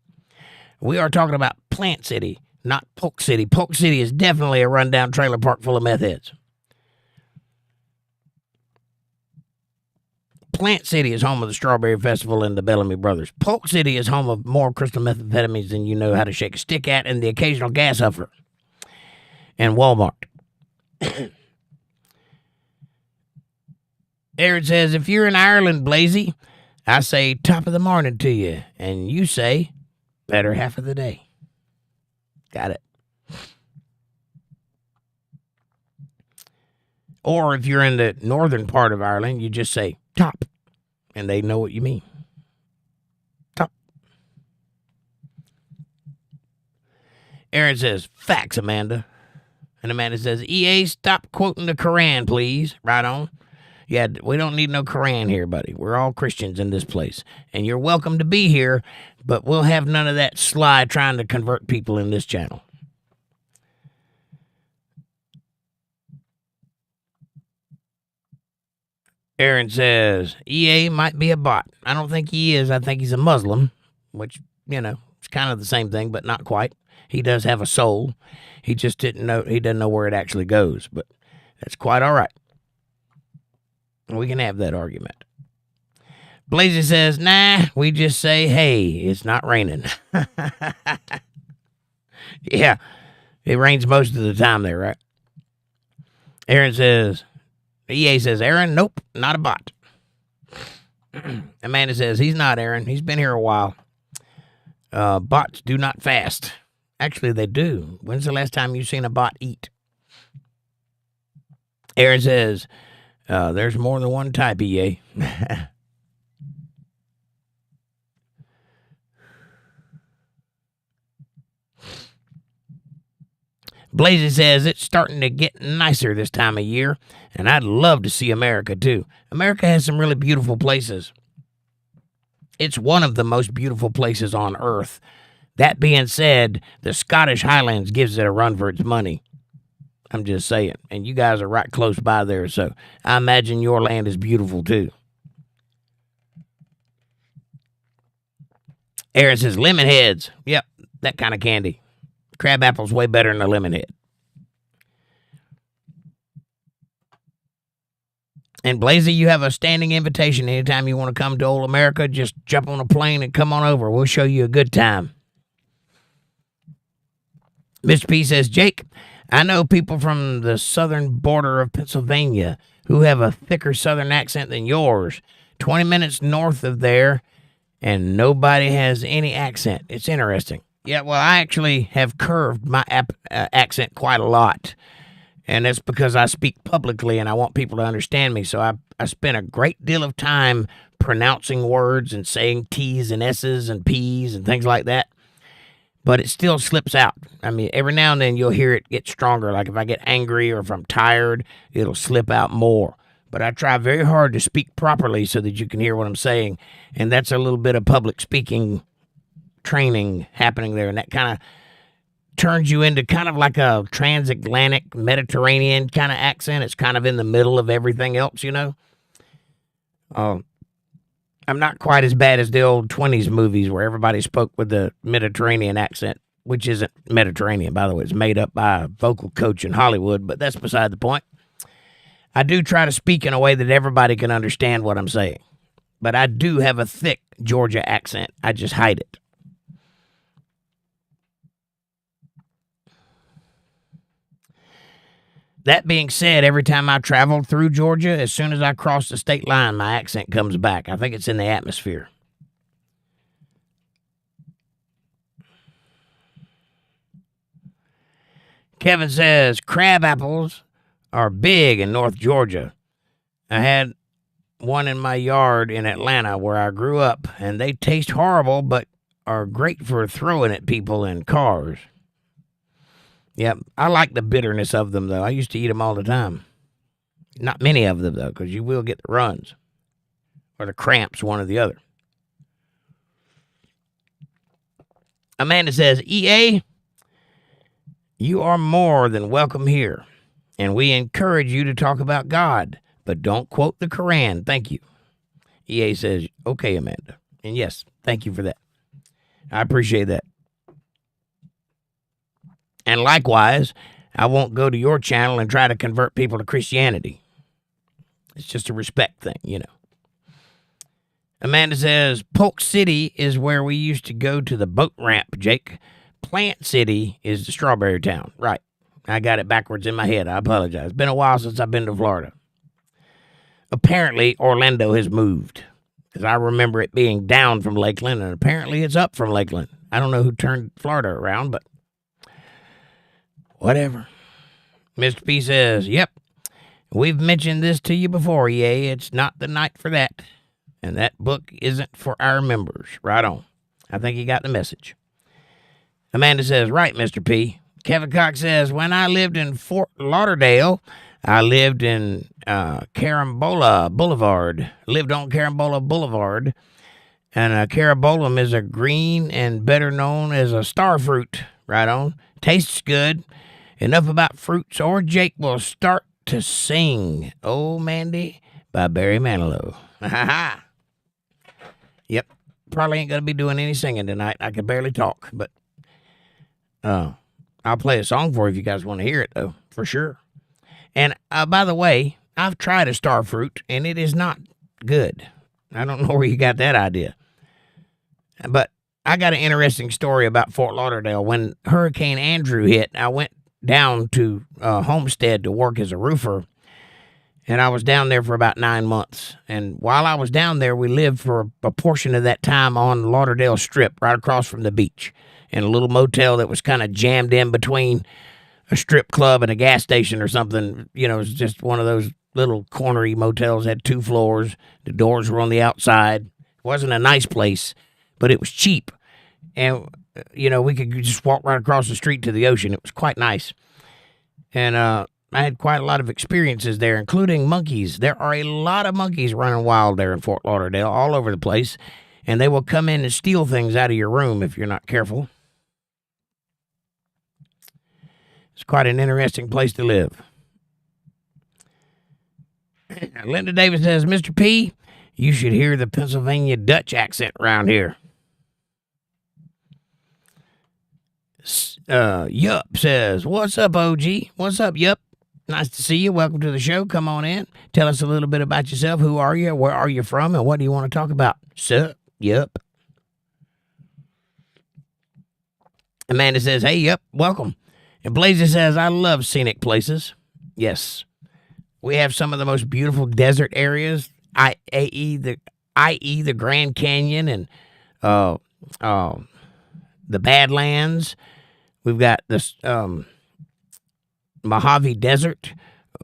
We are talking about Plant City, not Polk City. Polk City is definitely a rundown trailer park full of meth heads. Plant City is home of the Strawberry Festival and the Bellamy Brothers. Polk City is home of more crystal methamphetamines than you know how to shake a stick at, and the occasional gas huffer. And Walmart. Aaron says, if you're in Ireland, Blazy, I say top of the morning to you, and you say better half of the day. Got it. Or if you're in the northern part of Ireland, you just say top, and they know what you mean. Top. Aaron says, facts, Amanda. And Amanda says, EA, stop quoting the Quran, please. Right on. Yeah, we don't need no Quran here, buddy. We're all Christians in this place. And you're welcome to be here, but we'll have none of that sly trying to convert people in this channel. Aaron says, EA might be a bot. I don't think he is. I think he's a Muslim, which, you know, it's kind of the same thing, but not quite. He does have a soul. He just didn't know, he doesn't know where it actually goes, but that's quite all right. We can have that argument. Blazy says, nah, we just say, hey, it's not raining. Yeah, it rains most of the time there, right? Aaron says, EA says, Aaron, nope, not a bot. Amanda says, he's not, Aaron. He's been here a while. Bots do not fast. Actually, they do. When's the last time you've seen a bot eat? Aaron says, there's more than one type, EA. Blazy says it's starting to get nicer this time of year, and I'd love to see America, too. America has some really beautiful places. It's one of the most beautiful places on Earth. That being said, the Scottish Highlands gives it a run for its money. I'm just saying. And you guys are right close by there, so I imagine your land is beautiful, too. Aaron says, lemon heads. Yep, that kind of candy. Crab apple's way better than a lemon head. And Blazy, you have a standing invitation anytime you want to come to old America. Just jump on a plane and come on over. We'll show you a good time. Mr. P says, Jake, I know people from the southern border of Pennsylvania who have a thicker southern accent than yours. 20 minutes north of there, and nobody has any accent. It's interesting. Yeah, well, I actually have curved my accent quite a lot, and that's because I speak publicly and I want people to understand me. So I spend a great deal of time pronouncing words and saying T's and S's and P's and things like that, but it still slips out. I mean, every now and then you'll hear it get stronger. Like if I get angry or if I'm tired, it'll slip out more. But I try very hard to speak properly so that you can hear what I'm saying, and that's a little bit of public speaking training happening there, and that kind of turns you into kind of like a transatlantic Mediterranean kind of accent. It's kind of in the middle of everything else, you know. I'm not quite as bad as the old 20s movies where everybody spoke with the Mediterranean accent, which isn't Mediterranean, by the way. It's made up by a vocal coach in Hollywood, but that's beside the point. I do try to speak in a way that everybody can understand what I'm saying, but I do have a thick Georgia accent. I just hide it. That being said, every time I travel through Georgia, as soon as I cross the state line, my accent comes back. I think it's in the atmosphere. Kevin says, crab apples are big in North Georgia. I had one in my yard in Atlanta where I grew up, and they taste horrible, but are great for throwing at people in cars. Yeah, I like the bitterness of them, though. I used to eat them all the time. Not many of them, though, because you will get the runs or the cramps, one or the other. Amanda says, EA, you are more than welcome here, and we encourage you to talk about God, but don't quote the Quran. Thank you. EA says, okay, Amanda. And yes, thank you for that. I appreciate that. And likewise, I won't go to your channel and try to convert people to Christianity. It's just a respect thing, you know. Amanda says, Polk City is where we used to go to the boat ramp, Jake. Plant City is the strawberry town. Right. I got it backwards in my head. I apologize. It's been a while since I've been to Florida. Apparently, Orlando has moved, because I remember it being down from Lakeland, and apparently it's up from Lakeland. I don't know who turned Florida around, but whatever. Mr. P says, yep, we've mentioned this to you before, yay. It's not the night for that. And that book isn't for our members. Right on. I think you got the message. Amanda says, right, Mr. P. Kevin Cox says, when I lived in Fort Lauderdale, I lived in Carambola Boulevard. Lived on Carambola Boulevard. And Carabolum is a green and better known as a star fruit. Right on. Tastes good. Enough about fruits, or Jake will start to sing. Oh, Mandy by Barry Manilow. Ha ha. Yep. Probably ain't going to be doing any singing tonight. I can barely talk, but I'll play a song for you if you guys want to hear it, though, for sure. And by the way, I've tried a star fruit, and it is not good. I don't know where you got that idea. But I got an interesting story about Fort Lauderdale. When Hurricane Andrew hit, I went down to Homestead to work as a roofer. And I was down there for about 9 months. And while I was down there, we lived for a portion of that time on Lauderdale Strip, right across from the beach, in a little motel that was kind of jammed in between a strip club and a gas station or something. You know, it was just one of those little cornery motels, had 2 floors. The doors were on the outside. It wasn't a nice place, but it was cheap. And, you know, we could just walk right across the street to the ocean. It was quite nice. And I had quite a lot of experiences there, including monkeys. There are a lot of monkeys running wild there in Fort Lauderdale, all over the place, and they will come in and steal things out of your room if you're not careful. It's quite an interesting place to live. Linda Davis says, Mr. P, you should hear the Pennsylvania Dutch accent around here. Yup says, what's up, OG? What's up, Yup? Nice to see you. Welcome to the show. Come on in. Tell us a little bit about yourself. Who are you? Where are you from? And what do you want to talk about? Sup? Yup. Amanda says, hey, yup, welcome. And Blazy says, I love scenic places. Yes. We have some of the most beautiful desert areas, i.e. the Grand Canyon and the Badlands. We've got this Mojave Desert.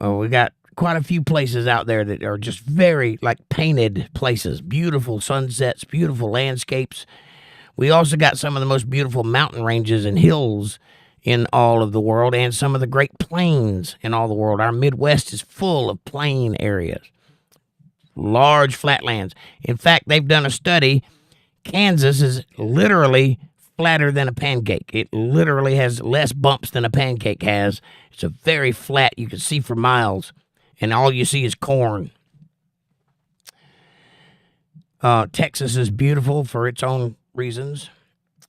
We got quite a few places out there that are just very, like, painted places. Beautiful sunsets, beautiful landscapes. We also got some of the most beautiful mountain ranges and hills in all of the world, and some of the great plains in all the world. Our Midwest is full of plain areas, large flatlands. In fact, they've done a study. Kansas is literally flatter than a pancake. It literally has less bumps than a pancake has. It's a very flat, you can see for miles, and all you see is corn. Texas is beautiful for its own reasons.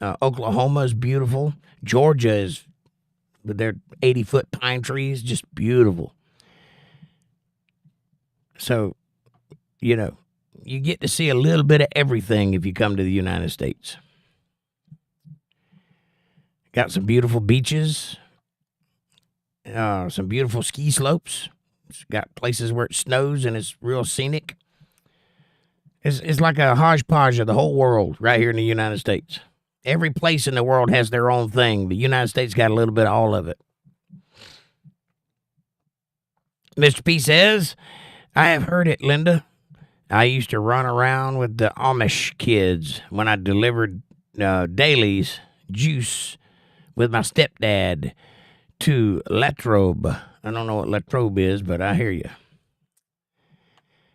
Oklahoma is beautiful. Georgia is, with their 80-foot pine trees, just beautiful. So, you know, you get to see a little bit of everything if you come to the United States. Got some beautiful beaches, some beautiful ski slopes. It's got places where it snows and it's real scenic. It's like a hodgepodge of the whole world right here in the United States. Every place in the world has their own thing. The United States got a little bit of all of it. Mr. P says, I have heard it, Linda. I used to run around with the Amish kids when I delivered dailies, juice, with my stepdad to Latrobe. I don't know what Latrobe is, but I hear you.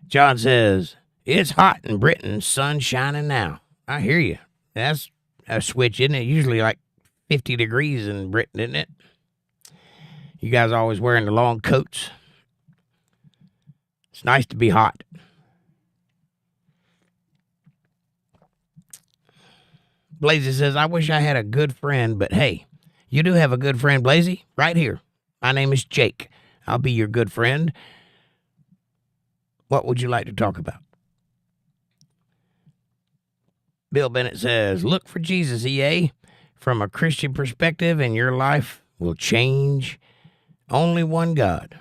John says, it's hot in Britain, sun shining now. I hear you. That's a switch, isn't it? Usually like 50 degrees in Britain, isn't it? You guys always wearing the long coats. It's nice to be hot. Blazy says, I wish I had a good friend, but hey, you do have a good friend, Blazy, right here. My name is Jake. I'll be your good friend. What would you like to talk about? Bill Bennett says, look for Jesus, EA. From a Christian perspective, and your life will change. Only one God.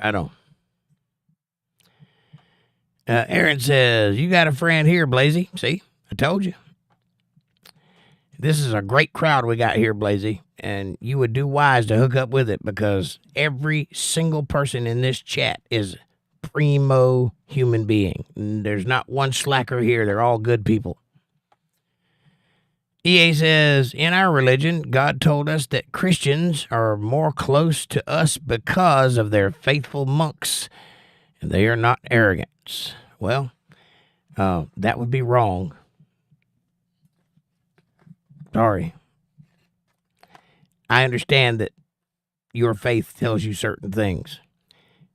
Right on. Aaron says, you got a friend here, Blazy. See, I told you. This is a great crowd we got here, Blazy, and you would do wise to hook up with it because every single person in this chat is primo human being. There's not one slacker here. They're all good people. EA says, in our religion, God told us that Christians are more close to us because of their faithful monks, and they are not arrogant. Well, that would be wrong. Sorry. I understand that your faith tells you certain things.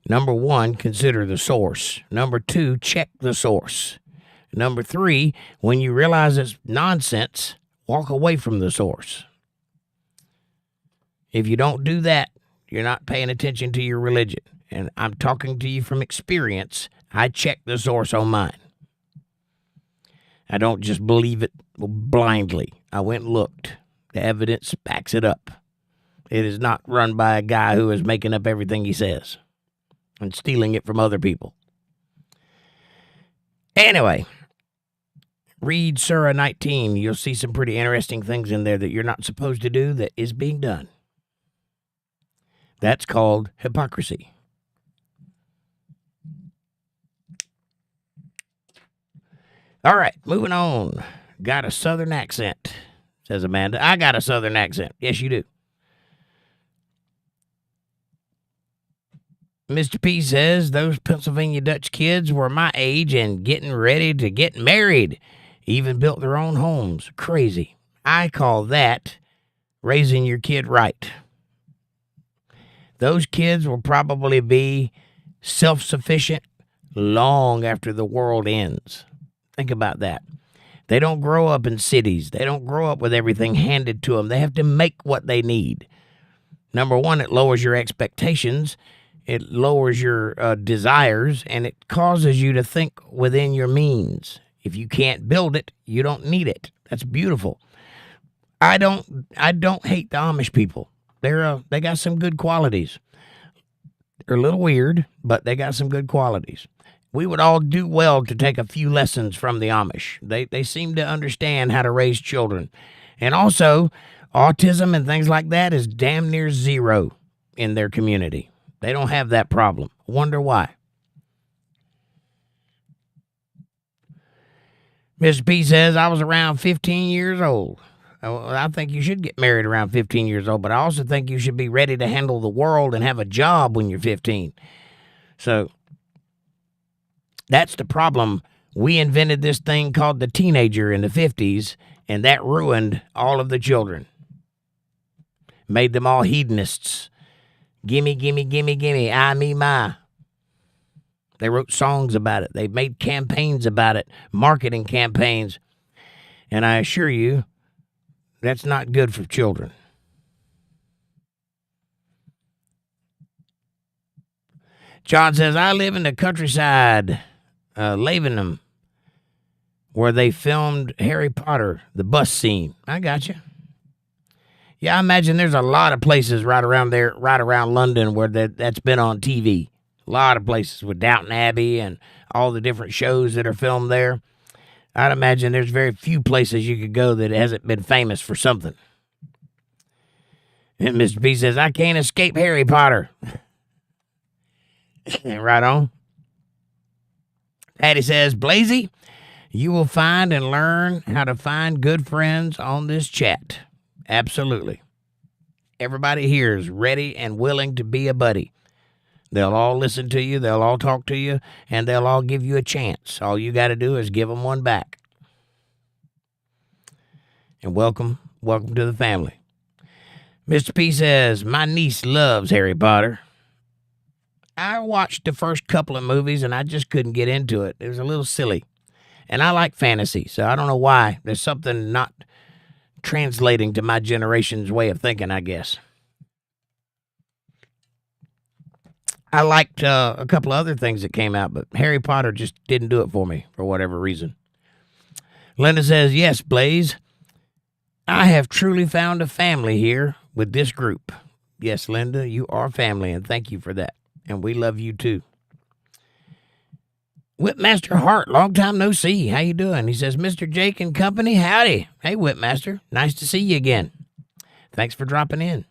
Number one, consider the source. Number two, check the source. Number three, when you realize it's nonsense, walk away from the source. If you don't do that, you're not paying attention to your religion. And I'm talking to you from experience. I check the source on mine. I don't just believe it blindly. I went and looked. The evidence backs it up. It is not run by a guy who is making up everything he says and stealing it from other people. Anyway, read Surah 19. You'll see some pretty interesting things in there that you're not supposed to do that is being done. That's called hypocrisy. All right, moving on. Got a southern accent, says Amanda. I got a southern accent. Yes, you do. Mr. P says those Pennsylvania Dutch kids were my age and getting ready to get married. Even built their own homes. Crazy. I call that raising your kid right. Those kids will probably be self-sufficient long after the world ends. Think about that. They don't grow up in cities. They don't grow up with everything handed to them. They have to make what they need. Number one, it lowers your expectations. It lowers your desires, and it causes you to think within your means. If you can't build it, you don't need it. That's beautiful. I don't hate the Amish people. They got some good qualities. They're a little weird, but they got some good qualities. We would all do well to take a few lessons from the Amish. They seem to understand how to raise children. And also, autism and things like that is damn near zero in their community. They don't have that problem. Wonder why. Mr. P says, I was around 15 years old. I think you should get married around 15 years old, but I also think you should be ready to handle the world and have a job when you're 15. So that's the problem. We invented this thing called the teenager in the 50s, and that ruined all of the children. Made them all hedonists. Gimme, gimme, gimme, gimme, I, me, my. They wrote songs about it. They made campaigns about it, marketing campaigns. And I assure you, that's not good for children. John says, I live in the countryside, Lavenham, where they filmed Harry Potter, the bus scene. I got you. Yeah, I imagine there's a lot of places right around there, right around London, where that's been on TV. A lot of places with Downton Abbey and all the different shows that are filmed there. I'd imagine there's very few places you could go that hasn't been famous for something. And Mr. B says, I can't escape Harry Potter. Right on. Patty says, Blazy, you will find and learn how to find good friends on this chat. Absolutely. Everybody here is ready and willing to be a buddy. They'll all listen to you, they'll all talk to you, and they'll all give you a chance. All you got to do is give them one back. And welcome to the family. Mr. P says, my niece loves Harry Potter. I watched the first couple of movies, and I just couldn't get into it. It was a little silly. And I like fantasy, so I don't know why. There's something not translating to my generation's way of thinking, I guess. I liked a couple of other things that came out, but Harry Potter just didn't do it for me for whatever reason. Linda says, yes, Blaze. I have truly found a family here with this group. Yes, Linda, you are family, and thank you for that. And we love you, too. Whipmaster Hart, long time no see. How you doing? He says, Mr. Jake and company, howdy. Hey, Whipmaster, nice to see you again. Thanks for dropping in.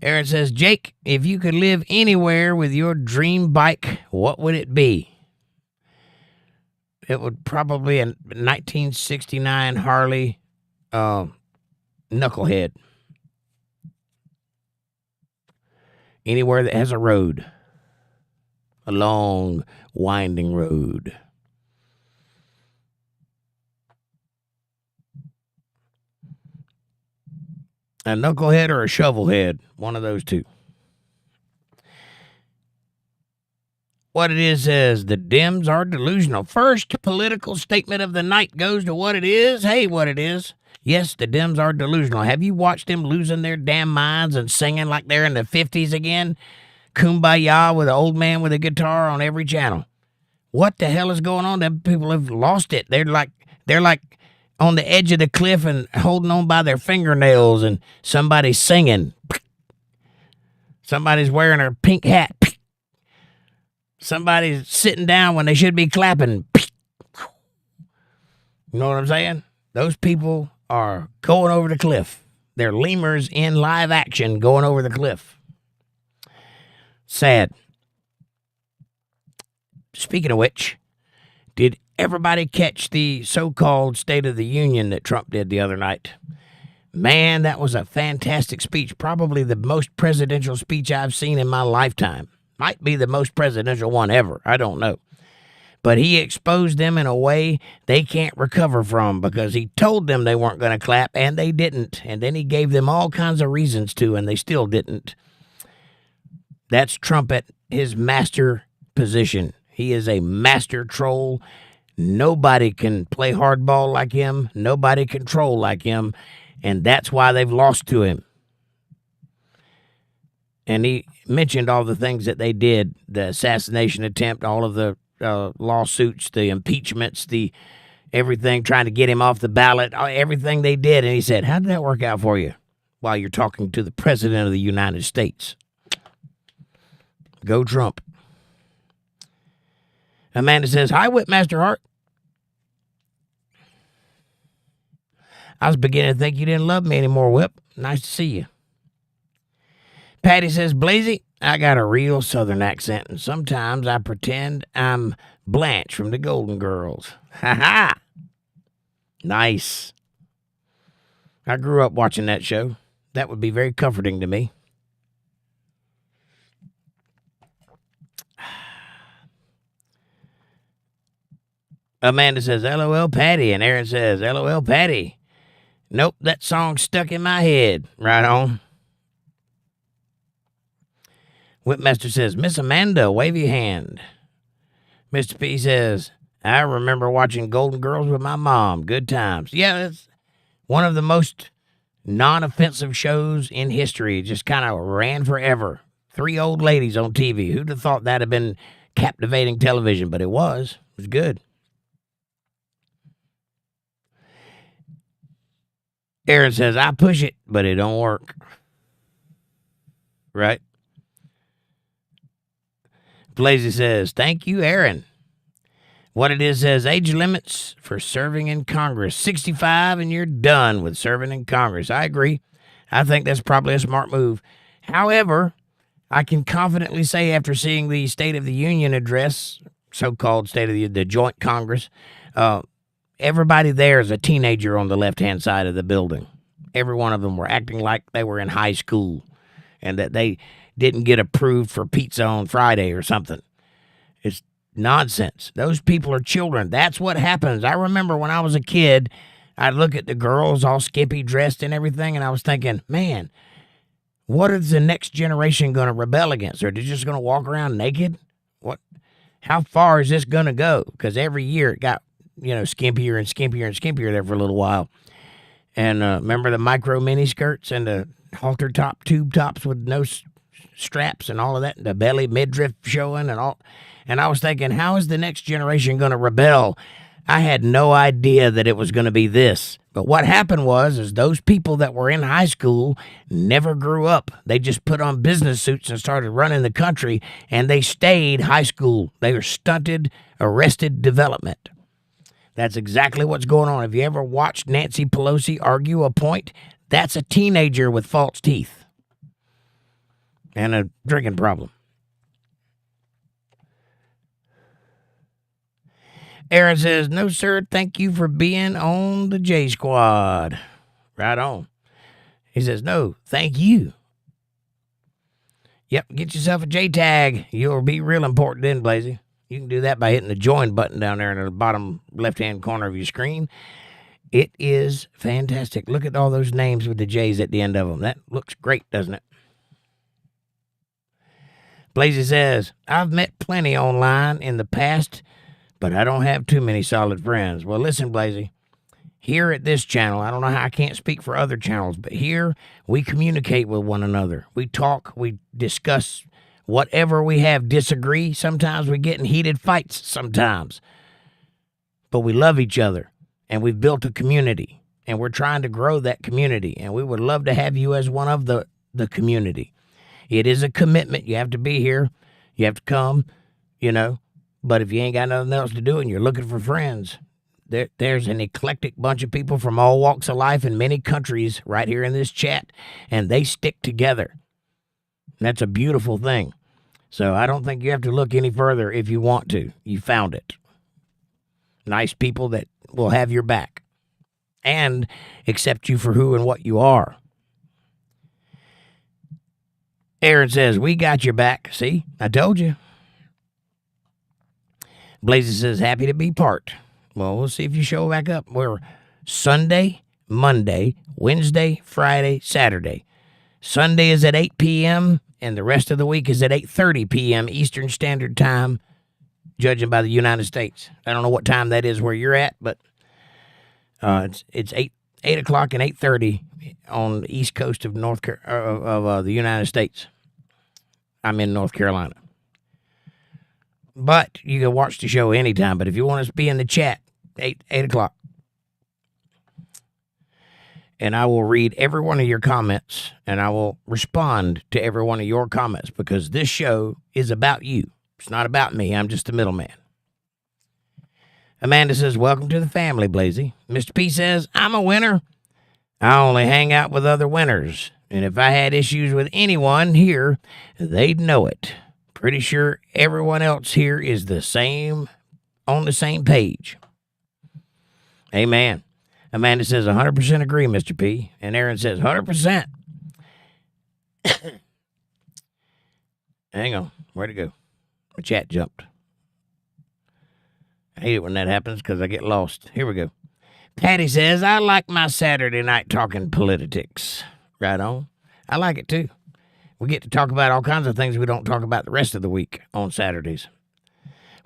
Aaron says, Jake, if you could live anywhere with your dream bike, what would it be? It would probably a 1969 Harley Knucklehead. Anywhere that has a road. A long, winding road. A knucklehead or a shovelhead. One of those two. What it is says, the Dems are delusional. First political statement of the night goes to what it is. Hey, what it is. Yes, the Dems are delusional. Have you watched them losing their damn minds and singing like they're in the 50s again? Kumbaya with an old man with a guitar on every channel. What the hell is going on? Them people have lost it. They're like on the edge of the cliff and holding on by their fingernails, and somebody's singing. Somebody's wearing a pink hat. Somebody's sitting down when they should be clapping. You know what I'm saying? Those people are going over the cliff. They're lemurs in live action going over the cliff. Sad. Speaking of which, did everybody catch the so-called State of the Union that Trump did the other night? Man, that was a fantastic speech. Probably the most presidential speech I've seen in my lifetime. Might be the most presidential one ever. I don't know. But he exposed them in a way they can't recover from, because he told them they weren't going to clap, and they didn't. And then he gave them all kinds of reasons to, and they still didn't. That's Trump at his master position. He is a master troll. Nobody can play hardball like him. Nobody can troll like him. And that's why they've lost to him. And he mentioned all the things that they did, the assassination attempt, all of the lawsuits, the impeachments, the everything, trying to get him off the ballot, everything they did. And he said, how did that work out for you? While you're talking to the President of the United States. Go Trump. Amanda says, hi, Whipmaster Hart. I was beginning to think you didn't love me anymore, Whip. Nice to see you. Patty says, Blazy, I got a real Southern accent, and sometimes I pretend I'm Blanche from the Golden Girls. Ha ha! Nice. I grew up watching that show. That would be very comforting to me. Amanda says, LOL Patty, and Aaron says, LOL Patty. Nope, that song stuck in my head. Right on. Whipmaster says, Miss Amanda, wave your hand. Mr. P says, I remember watching Golden Girls with my mom. Good times. Yeah, that's one of the most non-offensive shows in history. Just kind of ran forever. 3 old ladies on TV. Who'd have thought that had been captivating television? But it was. It was good. Aaron says, I push it, but it don't work. Right? Blazy says, thank you, Aaron. What it is says, age limits for serving in Congress. 65 and you're done with serving in Congress. I agree. I think that's probably a smart move. However, I can confidently say after seeing the State of the Union address, so-called State of the Joint Congress, everybody there is a teenager on the left-hand side of the building. Every one of them were acting like they were in high school and that they didn't get approved for pizza on Friday or something. It's nonsense. Those people are children. That's what happens. I remember when I was a kid, I'd look at the girls all skimpy dressed and everything, and I was thinking, man, what is the next generation going to rebel against? Are they just going to walk around naked? What? How far is this going to go? Because every year it got, skimpier and skimpier and skimpier there for a little while. And remember the micro mini skirts and the halter top tube tops with no straps and all of that, and the belly midriff showing and all. And I was thinking, how is the next generation going to rebel I had no idea that it was going to be this. But what happened was those people that were in high school never grew up. They just put on business suits and started running the country, and they stayed high school. They were stunted, arrested development. That's exactly what's going on. Have you ever watched Nancy Pelosi argue a point? That's a teenager with false teeth and a drinking problem. Aaron says, no, sir, thank you for being on the J Squad. Right on. He says, no, thank you. Yep, get yourself a J tag. You'll be real important then, Blazy. You can do that by hitting the join button down there in the bottom left-hand corner of your screen. It is fantastic. Look at all those names with the J's at the end of them. That looks great, doesn't it? Blazy says, I've met plenty online in the past, but I don't have too many solid friends. Well, listen, Blazy, here at this channel, I don't know how I can't speak for other channels, but here we communicate with one another. We talk, we discuss whatever we have, disagree. Sometimes we get in heated fights sometimes, but we love each other, and we've built a community, and we're trying to grow that community, and we would love to have you as one of the community. It is a commitment. You have to be here. You have to come, you know. But if you ain't got nothing else to do and you're looking for friends, there's an eclectic bunch of people from all walks of life in many countries right here in this chat, and they stick together. That's a beautiful thing. So I don't think you have to look any further if you want to. You found it. Nice people that will have your back and accept you for who and what you are. Aaron says, we got your back. See, I told you. Blazy says, happy to be part. Well, we'll see if you show back up. We're Sunday, Monday, Wednesday, Friday, Saturday. Sunday is at 8 p.m., and the rest of the week is at 8:30 p.m. Eastern Standard Time, judging by the United States. I don't know what time that is where you're at, but it's 8 o'clock and 8:30 on the east coast of the United States. I'm in North Carolina. But you can watch the show anytime. But if you want us to be in the chat, 8 o'clock. And I will read every one of your comments, and I will respond to every one of your comments, because this show is about you. It's not about me. I'm just the middleman. Amanda says, welcome to the family, Blazy. Mr. P says, I'm a winner. I only hang out with other winners. And if I had issues with anyone here, they'd know it. Pretty sure everyone else here is on the same page. Amen. Amanda says, 100% agree, Mr. P. And Aaron says, 100%. Hang on. Where'd it go? My chat jumped. I hate it when that happens because I get lost. Here we go. Patty says, I like my Saturday night talking Politi-tics. Right on. I like it too. We get to talk about all kinds of things we don't talk about the rest of the week on Saturdays.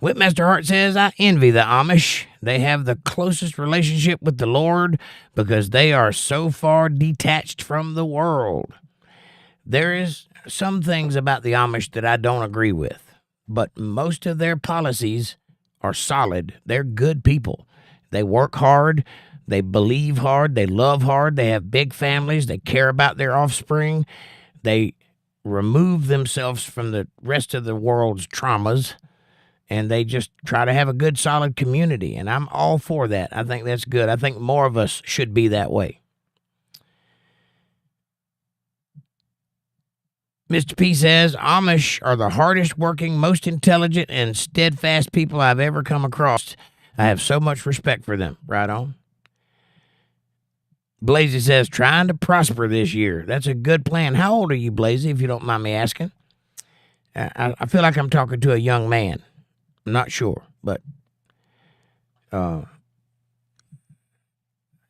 Whipmaster Hart says, I envy the Amish. They have the closest relationship with the Lord because they are so far detached from the world. There is some things about the Amish that I don't agree with, but most of their policies are solid. They're good people. They work hard. They believe hard. They love hard. They have big families. They care about their offspring. They remove themselves from the rest of the world's traumas, and they just try to have a good, solid community, and I'm all for that. I think that's good. I think more of us should be that way. Mr. P says, Amish are the hardest working, most intelligent, and steadfast people I've ever come across. I have so much respect for them. Right on. Blazy says, trying to prosper this year. That's a good plan. How old are you, Blazy, if you don't mind me asking? I feel like I'm talking to a young man. I'm not sure, but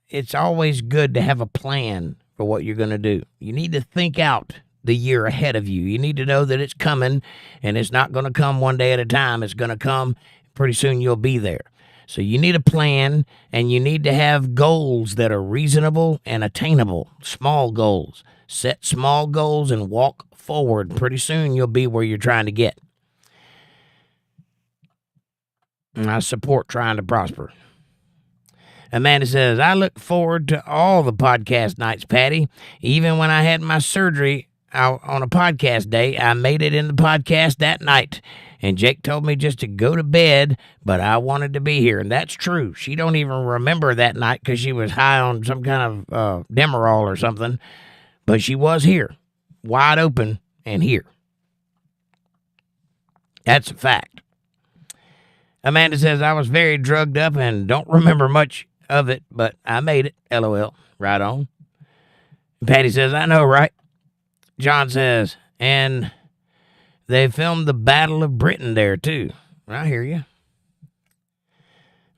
it's always good to have a plan for what you're going to do. You need to think out the year ahead of you. You need to know that it's coming, and it's not going to come one day at a time. It's going to come pretty soon. You'll be there. So you need a plan, and you need to have goals that are reasonable and attainable, small goals. Set small goals and walk forward. Pretty soon you'll be where you're trying to get. And I support trying to prosper. Amanda says, I look forward to all the podcast nights, Patty. Even when I had my surgery on a podcast day, I made it in the podcast that night. And Jake told me just to go to bed, but I wanted to be here. And that's true. She don't even remember that night because she was high on some kind of Demerol or something. But she was here, wide open and here. That's a fact. Amanda says, I was very drugged up and don't remember much of it, but I made it. LOL. Right on. Patty says, I know, right? John says, and they filmed the Battle of Britain there, too. I hear you.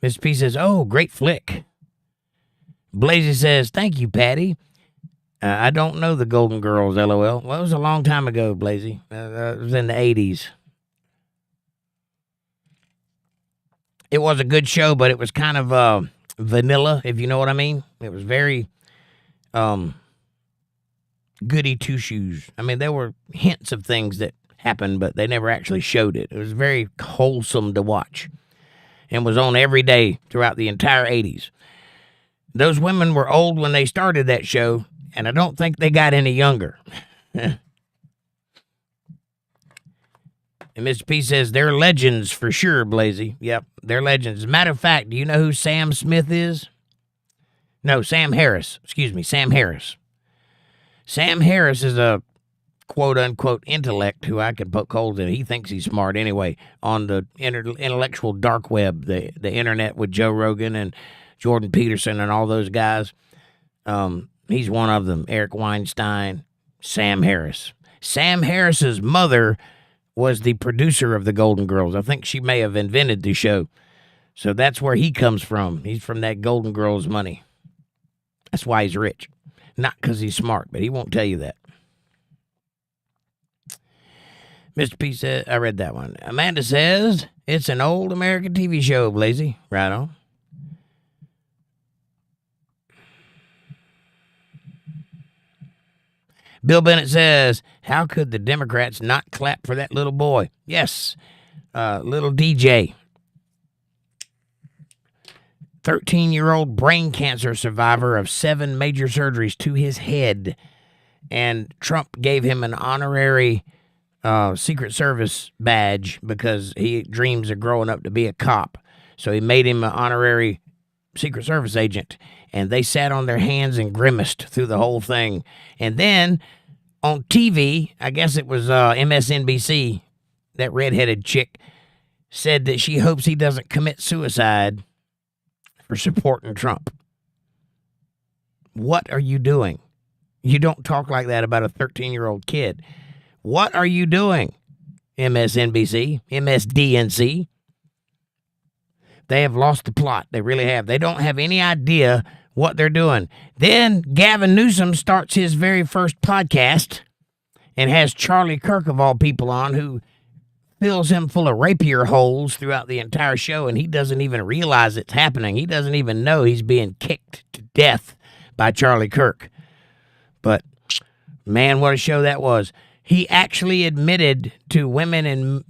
Mr. P says, oh, great flick. Blazy says, thank you, Patty. I don't know the Golden Girls, LOL. Well, it was a long time ago, Blazy. It was in the 80s. It was a good show, but it was kind of vanilla, if you know what I mean. It was very goody two-shoes. I mean, there were hints of things that happened, but they never actually showed it. It was very wholesome to watch and was on every day throughout the entire 80s. Those women were old when they started that show, and I don't think they got any younger. And Mr. P says, they're legends for sure, Blazy. Yep, they're legends. As a matter of fact, do you know who Sam Smith is? No, Sam Harris. Excuse me, Sam Harris. Sam Harris is a quote-unquote intellect who I could poke holes in. He thinks he's smart anyway on the intellectual dark web, the internet with Joe Rogan and Jordan Peterson and all those guys. He's one of them. Eric Weinstein, Sam Harris. Sam Harris's mother was the producer of the Golden Girls. I think she may have invented the show. So that's where he comes from. He's from that Golden Girls money. That's why he's rich. Not because he's smart, but he won't tell you that. Mr. P said, I read that one. Amanda says, it's an old American TV show, Blazy. Right on. Bill Bennett says, how could the Democrats not clap for that little boy? Yes, little DJ. 13-year-old brain cancer survivor of 7 major surgeries to his head. And Trump gave him an honorary Secret Service badge because he dreams of growing up to be a cop. So he made him an honorary Secret Service agent. And they sat on their hands and grimaced through the whole thing. And then on TV, I guess it was MSNBC, that redheaded chick said that she hopes he doesn't commit suicide for supporting Trump. What are you doing? You don't talk like that about a 13-year-old kid. What are you doing, MSNBC, MSDNC? They have lost the plot. They really have. They don't have any idea what they're doing. Then Gavin Newsom starts his very first podcast and has Charlie Kirk, of all people, on, who fills him full of rapier holes throughout the entire show, and he doesn't even realize it's happening. He doesn't even know he's being kicked to death by Charlie Kirk. But, man, what a show that was. He actually admitted to women and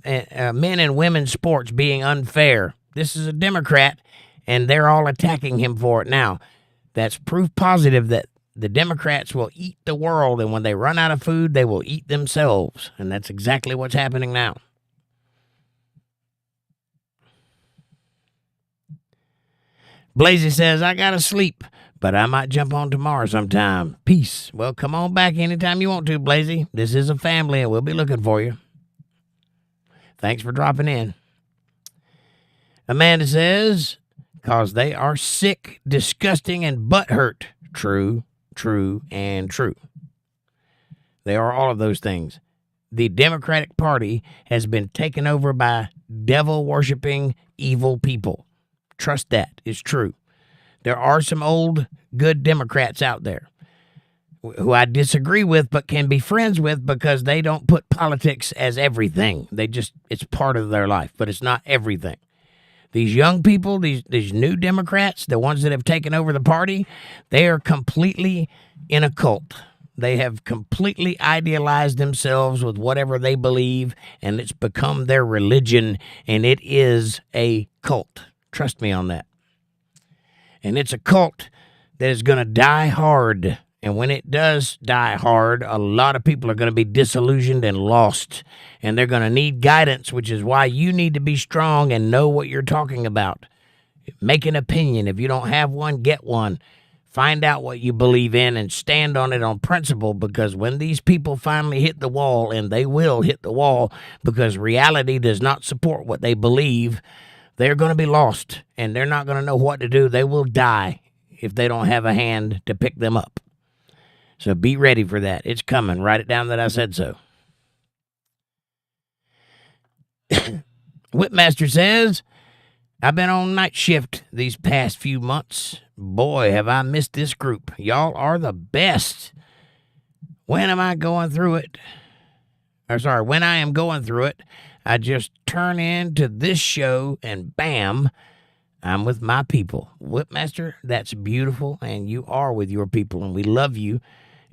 men and women's sports being unfair. This is a Democrat, and they're all attacking him for it now. That's proof positive that the Democrats will eat the world, and when they run out of food, they will eat themselves. And that's exactly what's happening now. Blazy says, I gotta sleep, but I might jump on tomorrow sometime. Peace. Well, come on back anytime you want to, Blazy. This is a family, and we'll be looking for you. Thanks for dropping in. Amanda says, because they are sick, disgusting, and butthurt. True, true, and true. They are all of those things. The Democratic Party has been taken over by devil-worshipping, evil people. Trust that. It's true. There are some old, good Democrats out there who I disagree with but can be friends with because they don't put politics as everything. It's part of their life, but it's not everything. These young people, these new Democrats, the ones that have taken over the party, they are completely in a cult. They have completely idealized themselves with whatever they believe, and it's become their religion, and it is a cult. Trust me on that. And it's a cult that is going to die hard. And when it does die hard, a lot of people are going to be disillusioned and lost. And they're going to need guidance, which is why you need to be strong and know what you're talking about. Make an opinion. If you don't have one, get one. Find out what you believe in and stand on it on principle, because when these people finally hit the wall, and they will hit the wall because reality does not support what they believe, they're going to be lost and they're not going to know what to do. They will die if they don't have a hand to pick them up. So be ready for that. It's coming. Write it down that I said so. Whipmaster says, I've been on night shift these past few months. Boy, have I missed this group. Y'all are the best. When am I going through it? When I am going through it, I just turn into this show and bam, I'm with my people. Whipmaster, that's beautiful, and you are with your people, and we love you,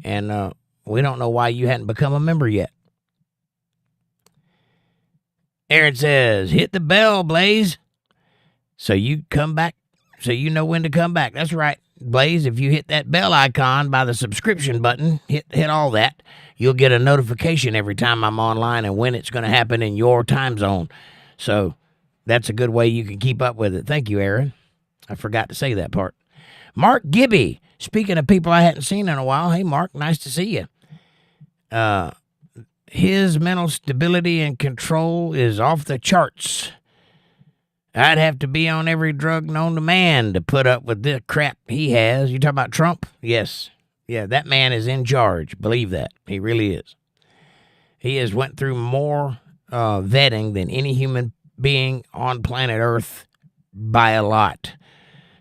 and we don't know why you hadn't become a member yet. Aaron says, hit the bell, Blaze. So you come back, so you know when to come back. That's right, Blaze. If you hit that bell icon by the subscription button, hit all that, you'll get a notification every time I'm online and when it's going to happen in your time zone. So that's a good way you can keep up with it. Thank you, Aaron. I forgot to say that part. Mark Gibby. Speaking of people I hadn't seen in a while, hey, Mark, nice to see you. His mental stability and control is off the charts. I'd have to be on every drug known to man to put up with this crap he has. You talking about Trump? Yes. Yeah, that man is in charge. Believe that. He really is. He has went through more vetting than any human being on planet Earth by a lot.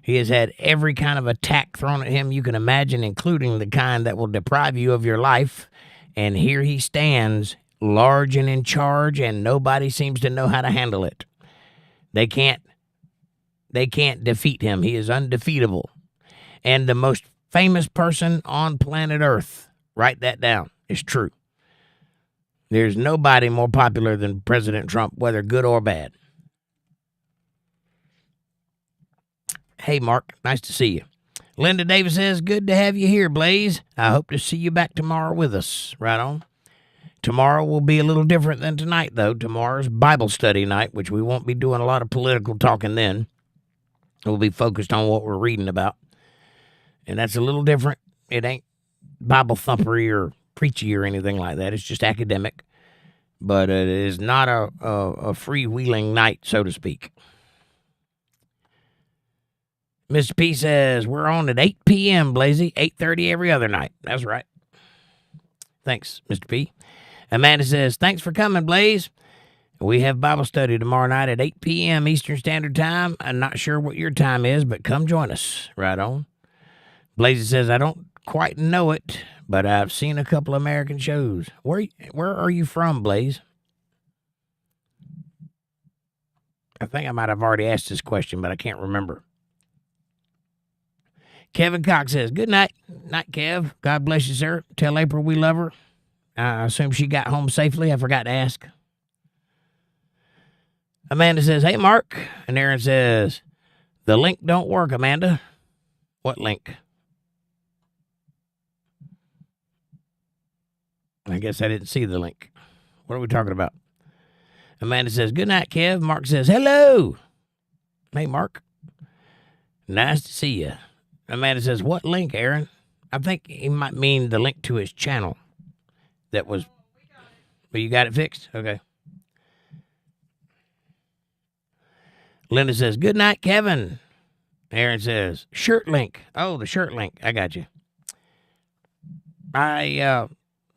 He has had every kind of attack thrown at him you can imagine, including the kind that will deprive you of your life. And here he stands, large and in charge, and nobody seems to know how to handle it. They can't defeat him. He is undefeatable. And the most famous person on planet Earth, write that down, it's true. There's nobody more popular than President Trump, whether good or bad. Hey, Mark, nice to see you. Linda Davis says, good to have you here, Blaze. I hope to see you back tomorrow with us. Right on. Tomorrow will be a little different than tonight, though. Tomorrow's Bible study night, which we won't be doing a lot of political talking then. We'll be focused on what we're reading about. And that's a little different. It ain't Bible thumpery or preachy or anything like that. It's just academic. But it is not a freewheeling night, so to speak. Mr. P says, we're on at 8 p.m., Blazy. 8:30 every other night. That's right. Thanks, Mr. P. Amanda says, thanks for coming, Blaze. We have Bible study tomorrow night at 8 p.m. Eastern Standard Time. I'm not sure what your time is, but come join us. Right on. Blaze says, I don't quite know it, but I've seen a couple American shows. Where are you from, Blaze? I think I might have already asked this question, but I can't remember. Kevin Cox says, good night. Night, Kev. God bless you, sir. Tell April we love her. I assume she got home safely. I forgot to ask. Amanda says, hey, Mark. And Aaron says, the link don't work, Amanda. What link? I guess I didn't see the link. What are we talking about? Amanda says, good night, Kev. Mark says, hello. Hey, Mark. Nice to see you. Amanda says, what link, Aaron? I think he might mean the link to his channel. That was, but you got it fixed? Okay. Linda says, good night, Kevin. Aaron says, shirt link. Oh, the shirt link. I got you. I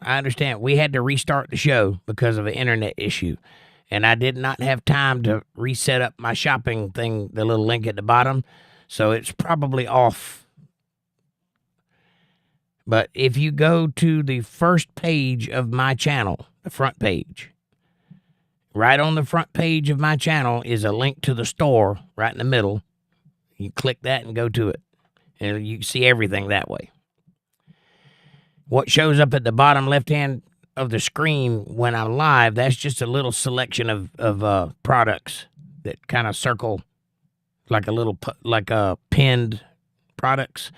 understand. We had to restart the show because of an internet issue. And I did not have time to reset up my shopping thing, the little link at the bottom. So it's probably off. But if you go to the first page of my channel, the front page, right on the front page of my channel is a link to the store right in the middle. You click that and go to it. And you can see everything that way. What shows up at the bottom left-hand of the screen when I'm live, that's just a little selection of products that kind of circle like a little, like a pinned products.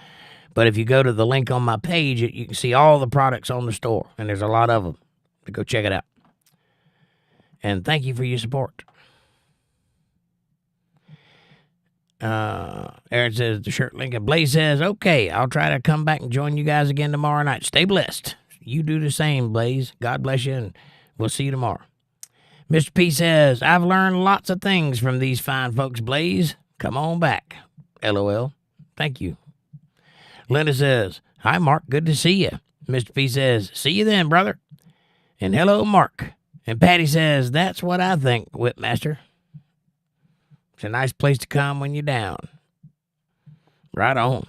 But if you go to the link on my page, you can see all the products on the store, and there's a lot of them. So go check it out. And thank you for your support. Aaron says the shirt link, and Blaze says, okay, I'll try to come back and join you guys again tomorrow night. Stay blessed. You do the same, Blaze. God bless you, and we'll see you tomorrow. Mr. P says, I've learned lots of things from these fine folks, Blaze. Come on back. LOL. Thank you. Linda says, hi, Mark. Good to see you. Mr. P says, see you then, brother. And hello, Mark. And Patty says, that's what I think, Whipmaster. It's a nice place to come when you're down. Right on.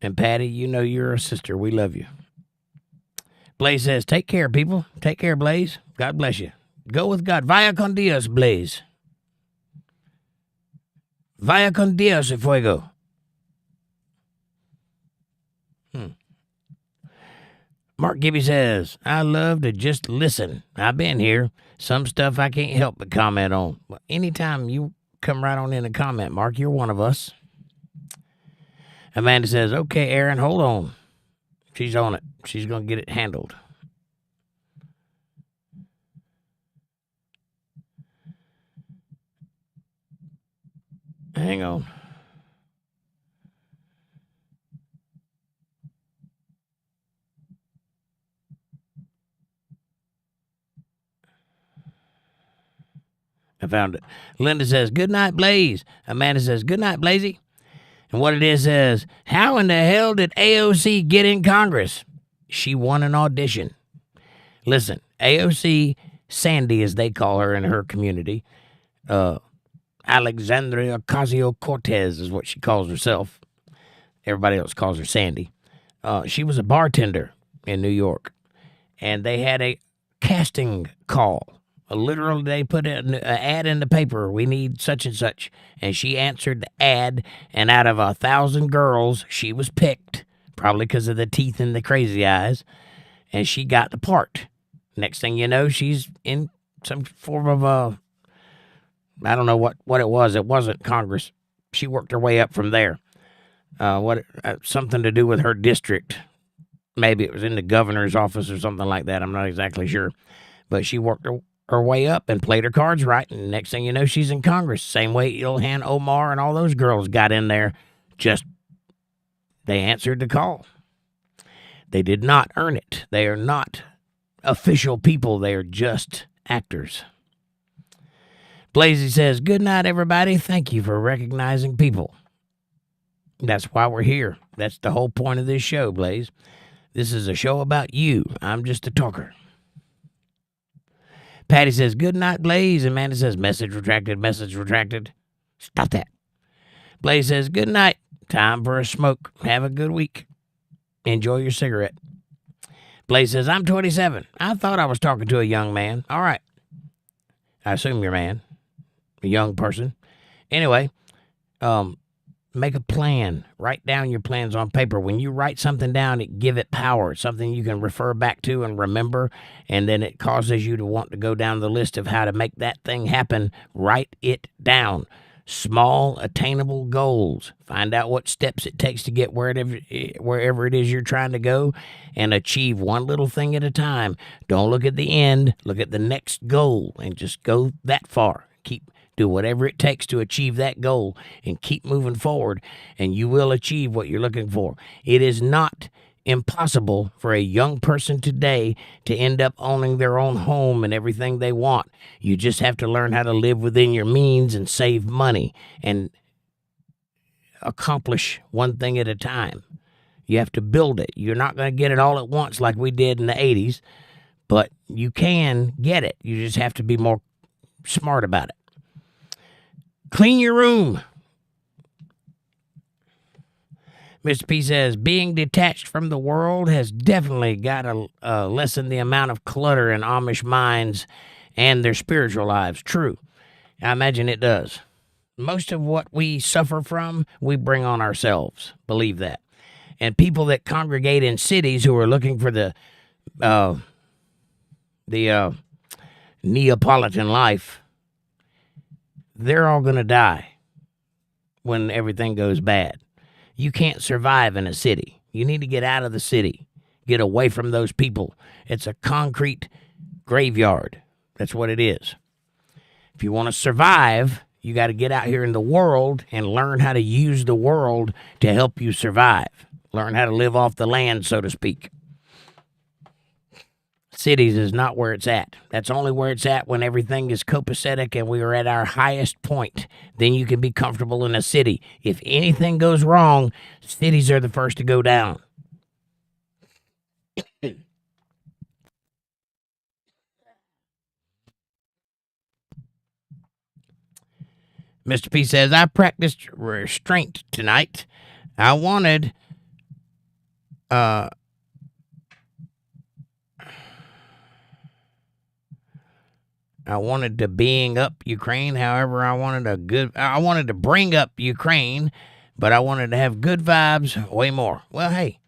And Patty, you know you're a sister. We love you. Blaze says, take care, people. Take care, Blaze. God bless you. Go with God. Vaya con Dios, Blaze. Vaya con Dios, fuego. Mark Gibby says, I love to just listen. I've been here. Some stuff I can't help but comment on. Well, anytime you come right on in and comment, Mark, you're one of us. Amanda says, okay, Aaron, hold on. She's on it. She's going to get it handled. Hang on. I found it. Linda says, good night, Blaze. Amanda says, good night, Blazy. And what it is says, how in the hell did AOC get in Congress? She won an audition. Listen, AOC Sandy, as they call her in her community, Alexandria Ocasio-Cortez is what she calls herself. Everybody else calls her Sandy. She was a bartender in New York, and they had a casting call. Literally, they put an ad in the paper, we need such and such, and she answered the ad, and out of 1,000 girls, she was picked, probably because of the teeth and the crazy eyes, and she got the part. Next thing you know, she's in some form of I don't know what it was. It wasn't Congress. She worked her way up from there. Something to do with her district. Maybe it was in the governor's office or something like that. I'm not exactly sure. But she worked her way up and played her cards right. And next thing you know, she's in Congress. Same way Ilhan Omar and all those girls got in there. Just, they answered the call. They did not earn it. They are not official people. They are just actors. Blazy says, good night, everybody. Thank you for recognizing people. That's why we're here. That's the whole point of this show, Blaze. This is a show about you. I'm just a talker. Patty says, good night, Blaze. Amanda says, message retracted, message retracted. Stop that. Blaze says, good night. Time for a smoke. Have a good week. Enjoy your cigarette. Blaze says, I'm 27. I thought I was talking to a young man. All right. I assume you're a man. A young person. Anyway, make a plan. Write down your plans on paper. When you write something down, give it power. It's something you can refer back to and remember, and then it causes you to want to go down the list of how to make that thing happen. Write it down. Small, attainable goals. Find out what steps it takes to get wherever it is you're trying to go, and achieve one little thing at a time. Don't look at the end. Look at the next goal and just go that far. Do whatever it takes to achieve that goal and keep moving forward, and you will achieve what you're looking for. It is not impossible for a young person today to end up owning their own home and everything they want. You just have to learn how to live within your means and save money and accomplish one thing at a time. You have to build it. You're not going to get it all at once like we did in the 80s, but you can get it. You just have to be more smart about it. Clean your room. Mr. P says, being detached from the world has definitely got to lessen the amount of clutter in Amish minds and their spiritual lives. True. I imagine it does. Most of what we suffer from, we bring on ourselves. Believe that. And people that congregate in cities who are looking for the Neapolitan life, they're all going to die when everything goes bad. You can't survive in a city. You need to get out of the city. Get away from those people. It's a concrete graveyard. That's what it is. If you want to survive, you got to get out here in the world and learn how to use the world to help you survive. Learn how to live off the land, so to speak. Cities is not where it's at. That's only where it's at when everything is copacetic and we are at our highest point. Then you can be comfortable in a city. If anything goes wrong, cities are the first to go down. Mr. P says, I practiced restraint tonight. I wanted to bring up Ukraine. However, I wanted to bring up Ukraine, but I wanted to have good vibes way more. Well, hey,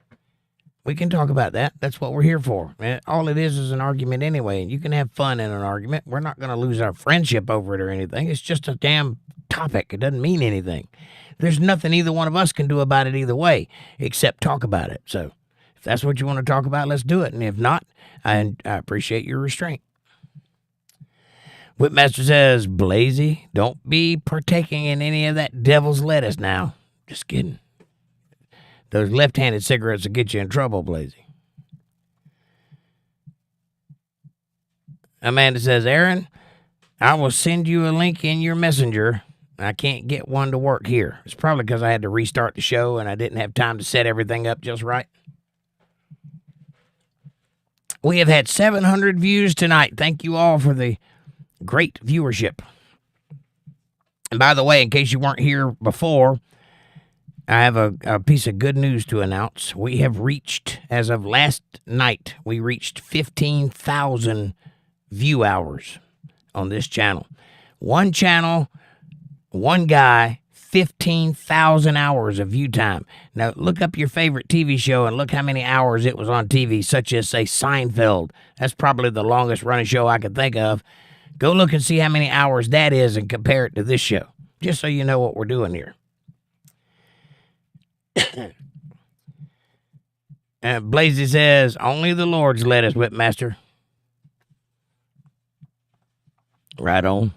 we can talk about that. That's what we're here for. And all it is an argument anyway. And you can have fun in an argument. We're not going to lose our friendship over it or anything. It's just a damn topic. It doesn't mean anything. There's nothing either one of us can do about it either way, except talk about it. So if that's what you want to talk about, let's do it. And if not, I appreciate your restraint. Whipmaster says, Blazy, don't be partaking in any of that devil's lettuce now. Just kidding. Those left-handed cigarettes will get you in trouble, Blazy. Amanda says, Aaron, I will send you a link in your messenger. I can't get one to work here. It's probably because I had to restart the show and I didn't have time to set everything up just right. We have had 700 views tonight. Thank you all for the great viewership. And by the way, in case you weren't here before, I have a piece of good news to announce. We have reached, as of last night, we reached 15,000 view hours on this channel. One channel, one guy, 15,000 hours of view time. Now, look up your favorite TV show and look how many hours it was on TV, such as, say, Seinfeld. That's probably the longest running show I could think of. Go look and see how many hours that is and compare it to this show, just so you know what we're doing here. Blazy says, only the Lord's lettuce, Whipmaster. Right on.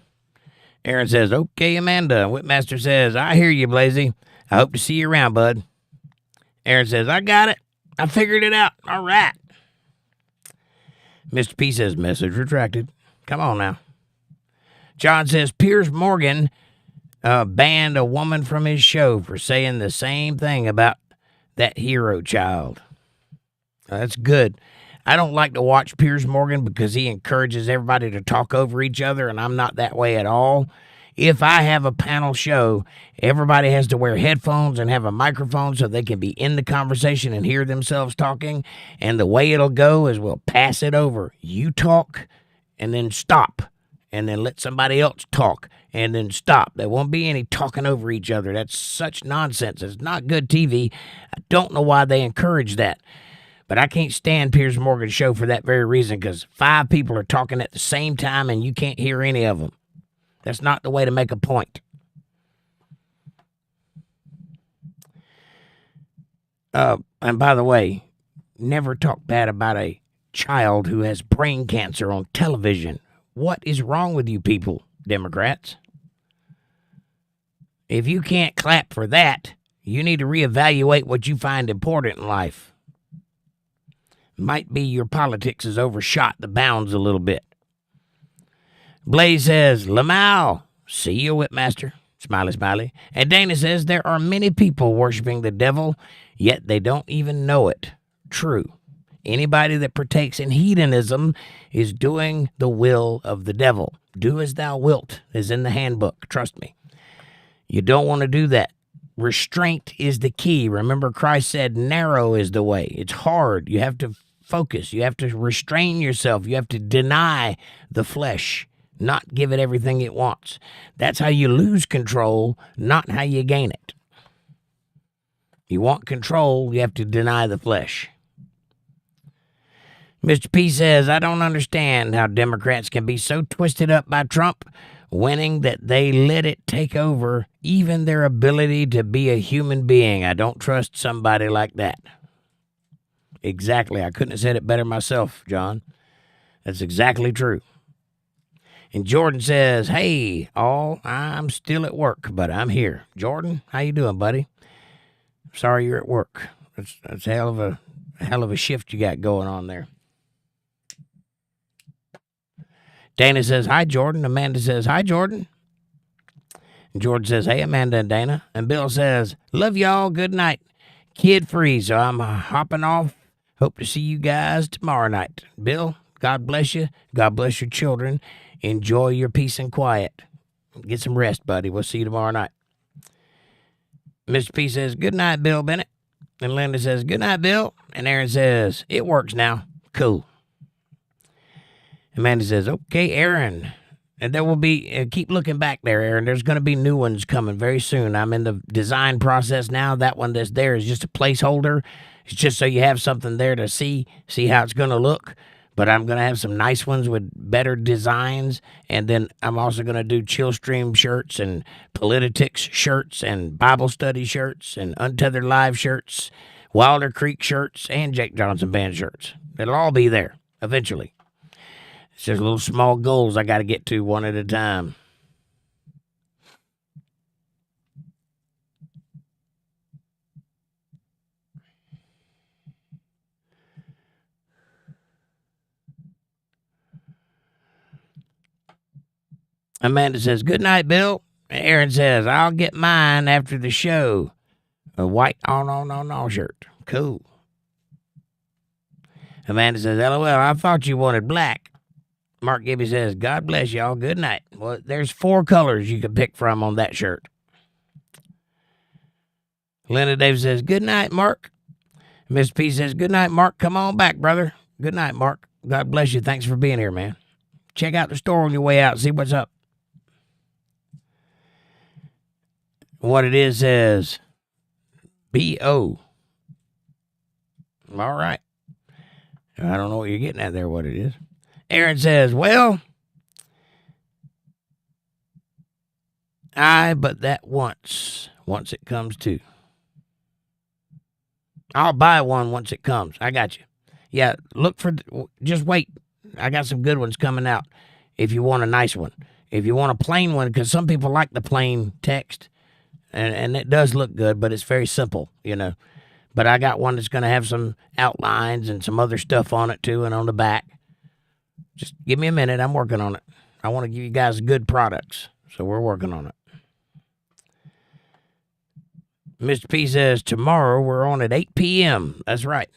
Aaron says, okay, Amanda. Whipmaster says, I hear you, Blazy. I hope to see you around, bud. Aaron says, I got it. I figured it out. All right. Mr. P says, message retracted. Come on now. John says, Piers Morgan banned a woman from his show for saying the same thing about that hero child. That's good. I don't like to watch Piers Morgan because he encourages everybody to talk over each other, and I'm not that way at all. If I have a panel show, everybody has to wear headphones and have a microphone so they can be in the conversation and hear themselves talking. And the way it'll go is we'll pass it over. You talk and then stop, and then let somebody else talk and then stop. There won't be any talking over each other. That's such nonsense. It's not good TV. I don't know why they encourage that. But I can't stand Piers Morgan's show for that very reason, because 5 people are talking at the same time and you can't hear any of them. That's not the way to make a point. And by the way, never talk bad about a child who has brain cancer on television. What is wrong with you people, Democrats? If you can't clap for that, you need to reevaluate what you find important in life. Might be your politics has overshot the bounds a little bit. Blaze says, Lamau, see you, Whipmaster. Smiley, smiley. And Dana says, there are many people worshiping the devil, yet they don't even know it. True. Anybody that partakes in hedonism is doing the will of the devil. Do as thou wilt is in the handbook. Trust me. You don't want to do that. Restraint is the key. Remember, Christ said narrow is the way. It's hard. You have to focus. You have to restrain yourself. You have to deny the flesh, not give it everything it wants. That's how you lose control, not how you gain it. You want control, you have to deny the flesh. Mr. P says, I don't understand how Democrats can be so twisted up by Trump winning that they let it take over even their ability to be a human being. I don't trust somebody like that. Exactly. I couldn't have said it better myself, John. That's exactly true. And Jordan says, hey, all, I'm still at work, but I'm here. Jordan, how you doing, buddy? Sorry you're at work. That's a hell of a shift you got going on there. Dana says, hi, Jordan. Amanda says, hi, Jordan. And Jordan says, hey, Amanda and Dana. And Bill says, love y'all. Good night. Kid free, so I'm hopping off. Hope to see you guys tomorrow night. Bill, God bless you. God bless your children. Enjoy your peace and quiet. Get some rest, buddy. We'll see you tomorrow night. Mr. P says, good night, Bill Bennett. And Linda says, good night, Bill. And Aaron says, it works now. Cool. Amanda says, okay, Aaron. And there will be, keep looking back there, Aaron. There's going to be new ones coming very soon. I'm in the design process now. That one that's there is just a placeholder. It's just so you have something there to see how it's going to look. But I'm going to have some nice ones with better designs. And then I'm also going to do Chillstream shirts and Politi-tics shirts and Bible study shirts and UntetheredLive shirts, Wilder Creek shirts, and Jake Johnson Band shirts. It'll all be there eventually. It's just little small goals I got to get to one at a time. Amanda says, good night, Bill. Aaron says, I'll get mine after the show. A white on shirt. Cool. Amanda says, LOL, I thought you wanted black. Mark Gibby says, God bless y'all. Good night. Well, there's 4 colors you can pick from on that shirt. Linda Davis says, good night, Mark. Miss P says, good night, Mark. Come on back, brother. Good night, Mark. God bless you. Thanks for being here, man. Check out the store on your way out. See what's up. What it is says B.O. All right. I don't know what you're getting at there, what it is. Aaron says, well, but that once it comes to. I'll buy one once it comes. I got you. Yeah, just wait. I got some good ones coming out if you want a nice one. If you want a plain one, because some people like the plain text. And it does look good, but it's very simple, you know. But I got one that's going to have some outlines and some other stuff on it, too, and on the back. Just give me a minute. I'm working on it. I want to give you guys good products, so we're working on it. Mr. P says, tomorrow we're on at 8 p.m. That's right.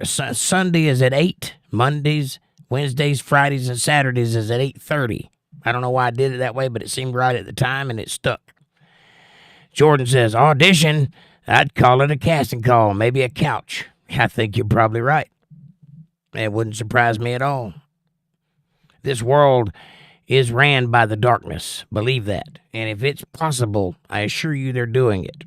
Sunday is at 8. Mondays, Wednesdays, Fridays, and Saturdays is at 8:30. I don't know why I did it that way, but it seemed right at the time, and it stuck. Jordan says, audition, I'd call it a casting call, maybe a couch. I think you're probably right. It wouldn't surprise me at all. This world is ran by the darkness. Believe that. And if it's possible, I assure you they're doing it.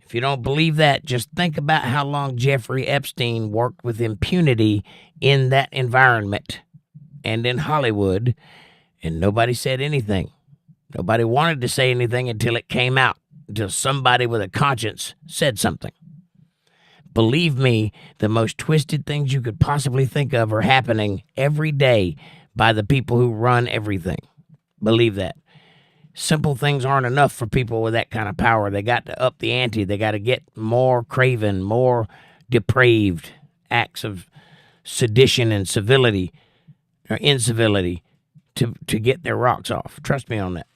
If you don't believe that, just think about how long Jeffrey Epstein worked with impunity in that environment and in Hollywood, and nobody said anything. Nobody wanted to say anything until it came out. Until somebody with a conscience said something. Believe me, the most twisted things you could possibly think of are happening every day by the people who run everything. Believe that. Simple things aren't enough for people with that kind of power. They got to up the ante. They got to get more craven, more depraved acts of sedition and civility or incivility to get their rocks off. Trust me on that.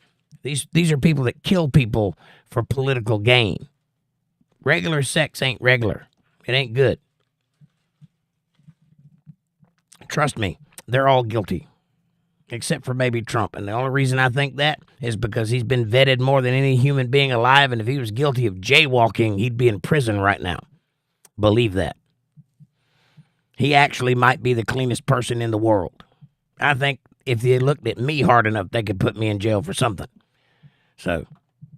These are people that kill people for political gain. Regular sex ain't regular. It ain't good. Trust me, they're all guilty. Except for maybe Trump. And the only reason I think that is because he's been vetted more than any human being alive. And if he was guilty of jaywalking, he'd be in prison right now. Believe that. He actually might be the cleanest person in the world. I think if they looked at me hard enough, they could put me in jail for something. So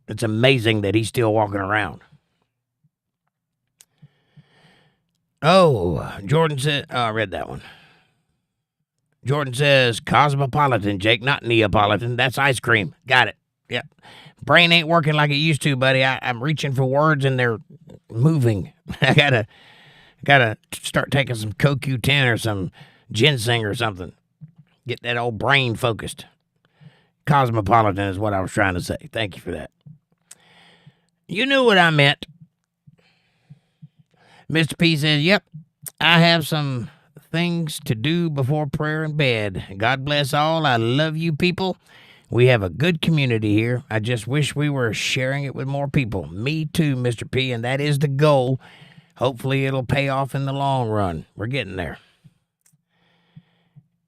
it's amazing that he's still walking around. Oh, Jordan said, I read that one. Jordan says cosmopolitan, Jake, not Neapolitan. That's ice cream. Got it. Yep. Brain ain't working like it used to, buddy. I'm reaching for words and they're moving. I gotta start taking some CoQ10 or some ginseng or something. Get that old brain focused. Cosmopolitan is what I was trying to say. Thank you for that. You knew what I meant. Mr. P says, yep, I have some things to do before prayer and bed. God bless all. I love you people. We have a good community here. I just wish we were sharing it with more people. Me too, Mr. P, and that is the goal. Hopefully it'll pay off in the long run. We're getting there.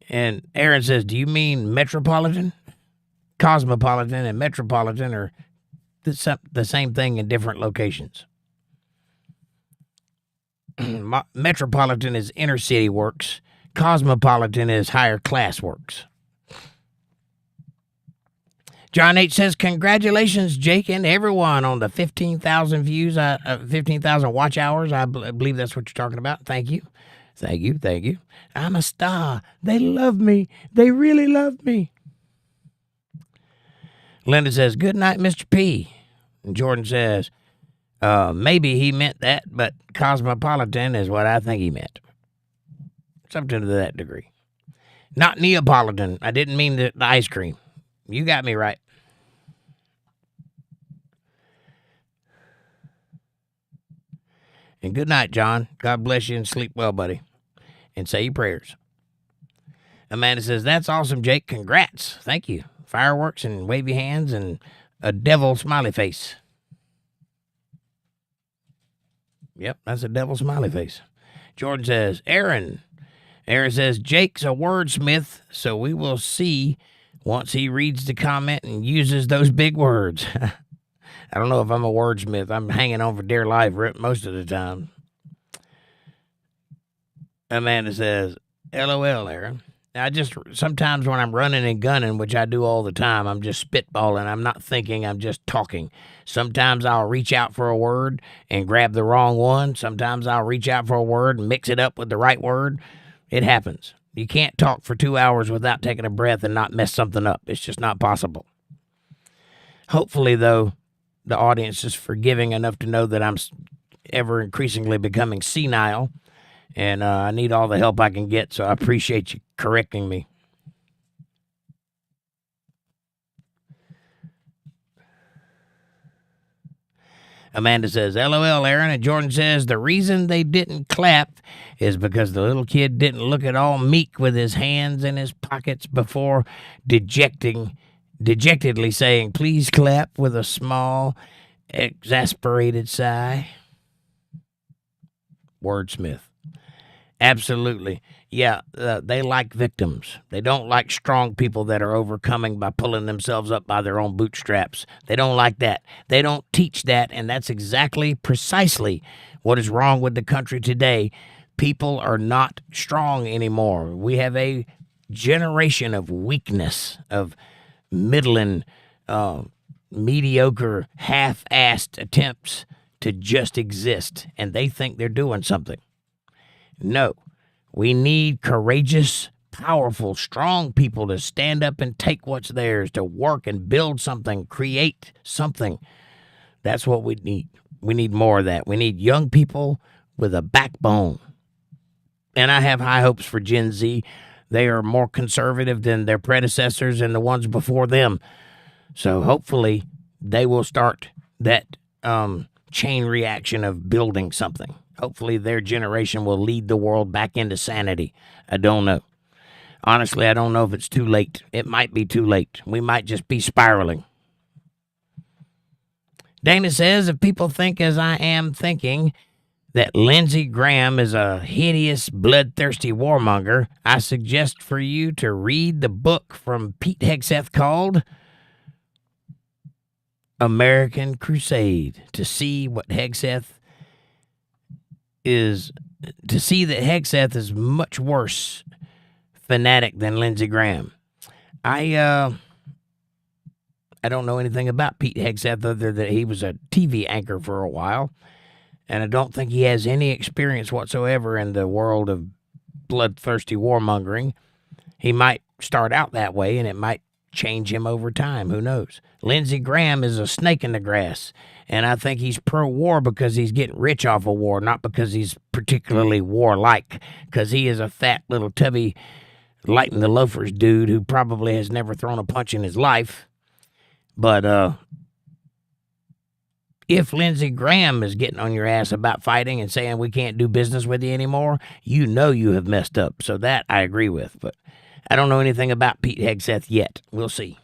And Aaron says, do you mean metropolitan? Cosmopolitan and metropolitan are the same thing in different locations. Metropolitan is inner city works. Cosmopolitan is higher class works. John H. says, congratulations, Jake, and everyone on the 15,000 views, 15,000 watch hours. I believe that's what you're talking about. Thank you. Thank you. Thank you. I'm a star. They love me. They really love me. Linda says, good night, Mr. P. And Jordan says, maybe he meant that, but cosmopolitan is what I think he meant. Something to that degree. Not Neapolitan. I didn't mean the ice cream. You got me right. And good night, John. God bless you and sleep well, buddy. And say your prayers. Amanda says, that's awesome, Jake. Congrats. Thank you. Fireworks and wavy hands and a devil smiley face. Yep, that's a devil smiley face. Jordan says, Aaron. Aaron says, Jake's a wordsmith, so we will see once he reads the comment and uses those big words. I don't know if I'm a wordsmith. I'm hanging on for dear life most of the time. Amanda says, LOL, Aaron. I just, sometimes when I'm running and gunning, which I do all the time, I'm just spitballing. I'm not thinking, I'm just talking. Sometimes I'll reach out for a word and grab the wrong one. Sometimes I'll reach out for a word and mix it up with the right word. It happens. You can't talk for 2 hours without taking a breath and not mess something up. It's just not possible. Hopefully, though, the audience is forgiving enough to know that I'm ever increasingly becoming senile, and I need all the help I can get, so I appreciate you correcting me. Amanda says, LOL, Aaron. And Jordan says, the reason they didn't clap is because the little kid didn't look at all meek with his hands in his pockets before dejectedly saying, please clap, with a small, exasperated sigh. Wordsmith. Absolutely. Yeah, they like victims. They don't like strong people that are overcoming by pulling themselves up by their own bootstraps. They don't like that. They don't teach that, and that's precisely what is wrong with the country today. People are not strong anymore. We have a generation of weakness, of middling, mediocre, half-assed attempts to just exist, and they think they're doing something. No, we need courageous, powerful, strong people to stand up and take what's theirs, to work and build something, create something. That's what we need. We need more of that. We need young people with a backbone. And I have high hopes for Gen Z. They are more conservative than their predecessors and the ones before them. So hopefully they will start that chain reaction of building something. Hopefully their generation will lead the world back into sanity. I don't know. Honestly, I don't know if it's too late. It might be too late. We might just be spiraling. Dana says, if people think as I am thinking that Lindsey Graham is a hideous, bloodthirsty warmonger, I suggest for you to read the book from Pete Hegseth called American Crusade, to see what Hegseth is, to see that Hegseth is much worse fanatic than Lindsey Graham. I don't know anything about Pete Hegseth other than he was a TV anchor for a while, and I don't think he has any experience whatsoever in the world of bloodthirsty warmongering. He might start out that way, and it might change him over time. Who knows? Lindsey Graham is a snake in the grass, and I think he's pro-war because he's getting rich off of war, not because he's particularly warlike, because he is a fat little tubby lighten the loafers dude who probably has never thrown a punch in his life. But if Lindsey Graham is getting on your ass about fighting and saying we can't do business with you anymore, you know you have messed up. So that I agree with. But I don't know anything about Pete Hegseth yet. We'll see.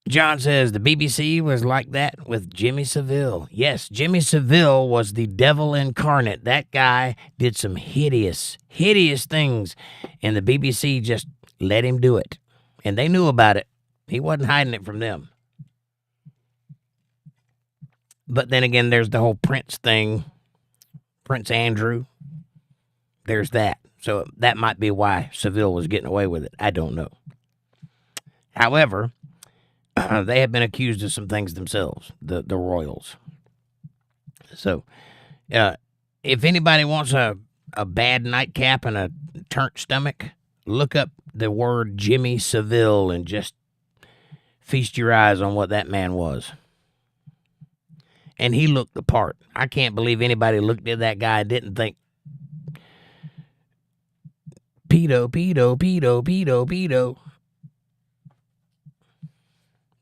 John says the BBC was like that with Jimmy Savile. Yes, Jimmy Savile was the devil incarnate. That guy did some hideous, hideous things, and the BBC just let him do it. And they knew about it. He wasn't hiding it from them. But then again, there's the whole Prince thing. Prince Andrew. There's that. So that might be why Savile was getting away with it. I don't know. However, they have been accused of some things themselves, the royals. So if anybody wants a bad nightcap and a turnt stomach, look up the word Jimmy Savile and just feast your eyes on what that man was. And he looked the part. I can't believe anybody looked at that guy and didn't think, pedo, pedo, pedo, pedo, pedo.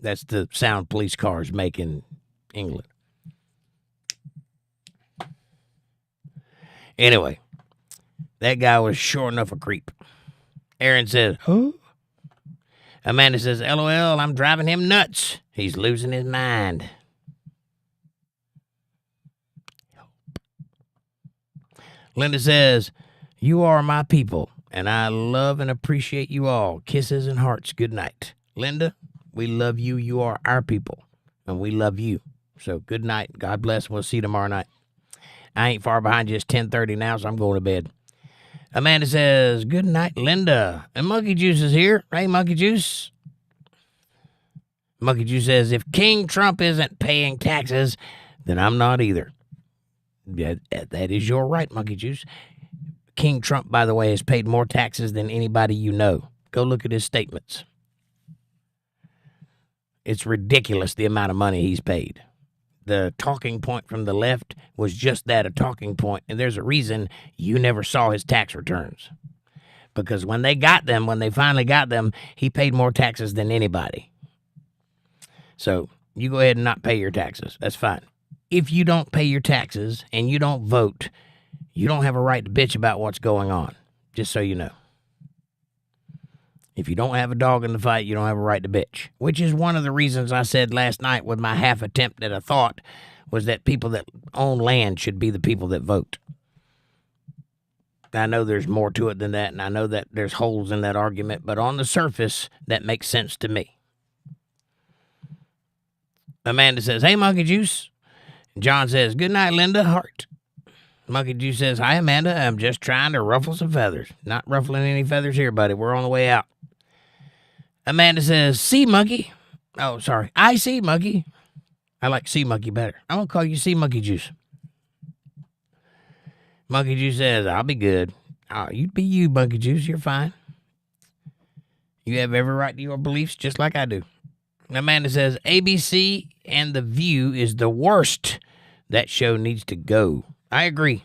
That's the sound police cars make in England. Anyway, that guy was sure enough a creep. Aaron says, huh? Amanda says, LOL, I'm driving him nuts. He's losing his mind. Linda says, you are my people, and I love and appreciate you all. Kisses and hearts. Good night. Linda, we love you. You are our people, and we love you. So good night. God bless. We'll see you tomorrow night. I ain't far behind you. It's 10:30 now, so I'm going to bed. Amanda says, good night, Linda. And Monkey Juice is here. Hey, Monkey Juice. Monkey Juice says, if King Trump isn't paying taxes, then I'm not either. That is your right, Monkey Juice. King Trump, by the way, has paid more taxes than anybody you know. Go look at his statements. It's ridiculous the amount of money he's paid. The talking point from the left was just that, a talking point, and there's a reason you never saw his tax returns. Because when they finally got them, he paid more taxes than anybody. So you go ahead and not pay your taxes. That's fine. If you don't pay your taxes and you don't vote, you don't have a right to bitch about what's going on, just so you know. If you don't have a dog in the fight, you don't have a right to bitch, which is one of the reasons I said last night with my half attempt at a thought was that people that own land should be the people that vote. I know there's more to it than that, and I know that there's holes in that argument, but on the surface, that makes sense to me. Amanda says, hey, Monkey Juice. John says, good night, Linda. Heart. Monkey Juice says, hi, Amanda. I'm just trying to ruffle some feathers. Not ruffling any feathers here, buddy. We're on the way out. Amanda says, see, Monkey. Oh, sorry. I see, Monkey. I like Sea Monkey better. I'm going to call you Sea Monkey Juice. Monkey Juice says, I'll be good. Oh, you be you, Monkey Juice. You're fine. You have every right to your beliefs just like I do. Amanda says, ABC and The View is the worst. That show needs to go. I agree.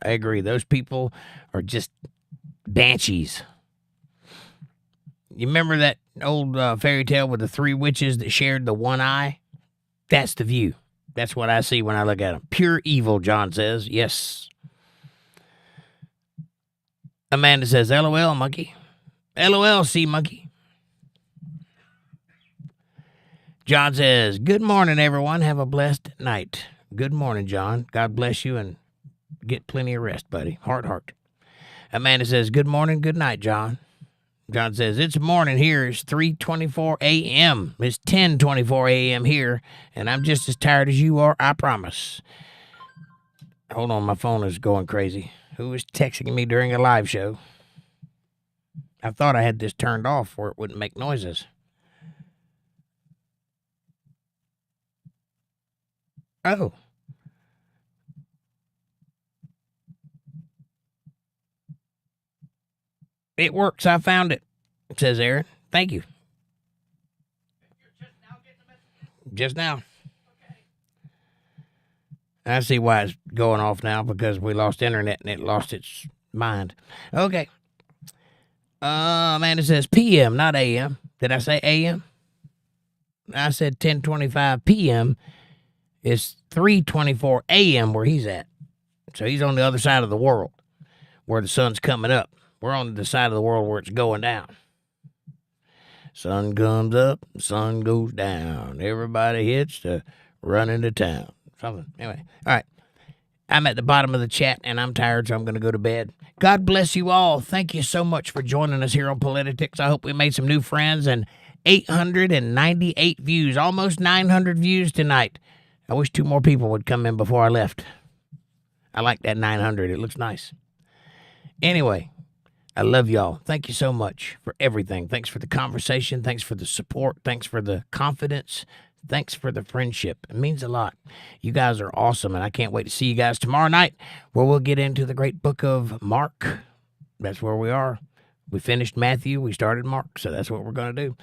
Those people are just banshees. You remember that old fairy tale with the three witches that shared the one eye? That's The View. That's what I see when I look at them. Pure evil, John says. Yes. Amanda says, LOL, Monkey. LOL, Sea Monkey. John says, good morning, everyone. Have a blessed night. Good morning, John. God bless you and get plenty of rest, buddy. Heart, heart. Amanda says, good morning, good night, John. John says, it's morning here. It's 3:24 a.m. It's 10:24 a.m. here, and I'm just as tired as you are, I promise. Hold on, my phone is going crazy. Who is texting me during a live show? I thought I had this turned off where it wouldn't make noises. Oh. It works. I found it, says Aaron. Thank you. Just now. I see why it's going off now, because we lost internet and it lost its mind. Okay. Man, it says PM, not AM. Did I say AM? I said 10:25 PM. It's 3:24 AM where he's at. So he's on the other side of the world where the sun's coming up. We're on the side of the world where it's going down. Sun comes up, sun goes down. Everybody hits to run into town. Something. Anyway, all right. I'm at the bottom of the chat, and I'm tired, so I'm going to go to bed. God bless you all. Thank you so much for joining us here on Politi-tics. I hope we made some new friends, and 898 views, almost 900 views tonight. I wish 2 more people would come in before I left. I like that 900. It looks nice. Anyway, I love y'all. Thank you so much for everything. Thanks for the conversation. Thanks for the support. Thanks for the confidence. Thanks for the friendship. It means a lot. You guys are awesome, and I can't wait to see you guys tomorrow night, where we'll get into the great book of Mark. That's where we are. We finished Matthew. We started Mark, so that's what we're going to do.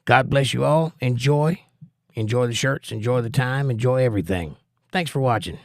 God bless you all. Enjoy. Enjoy the shirts. Enjoy the time. Enjoy everything. Thanks for watching.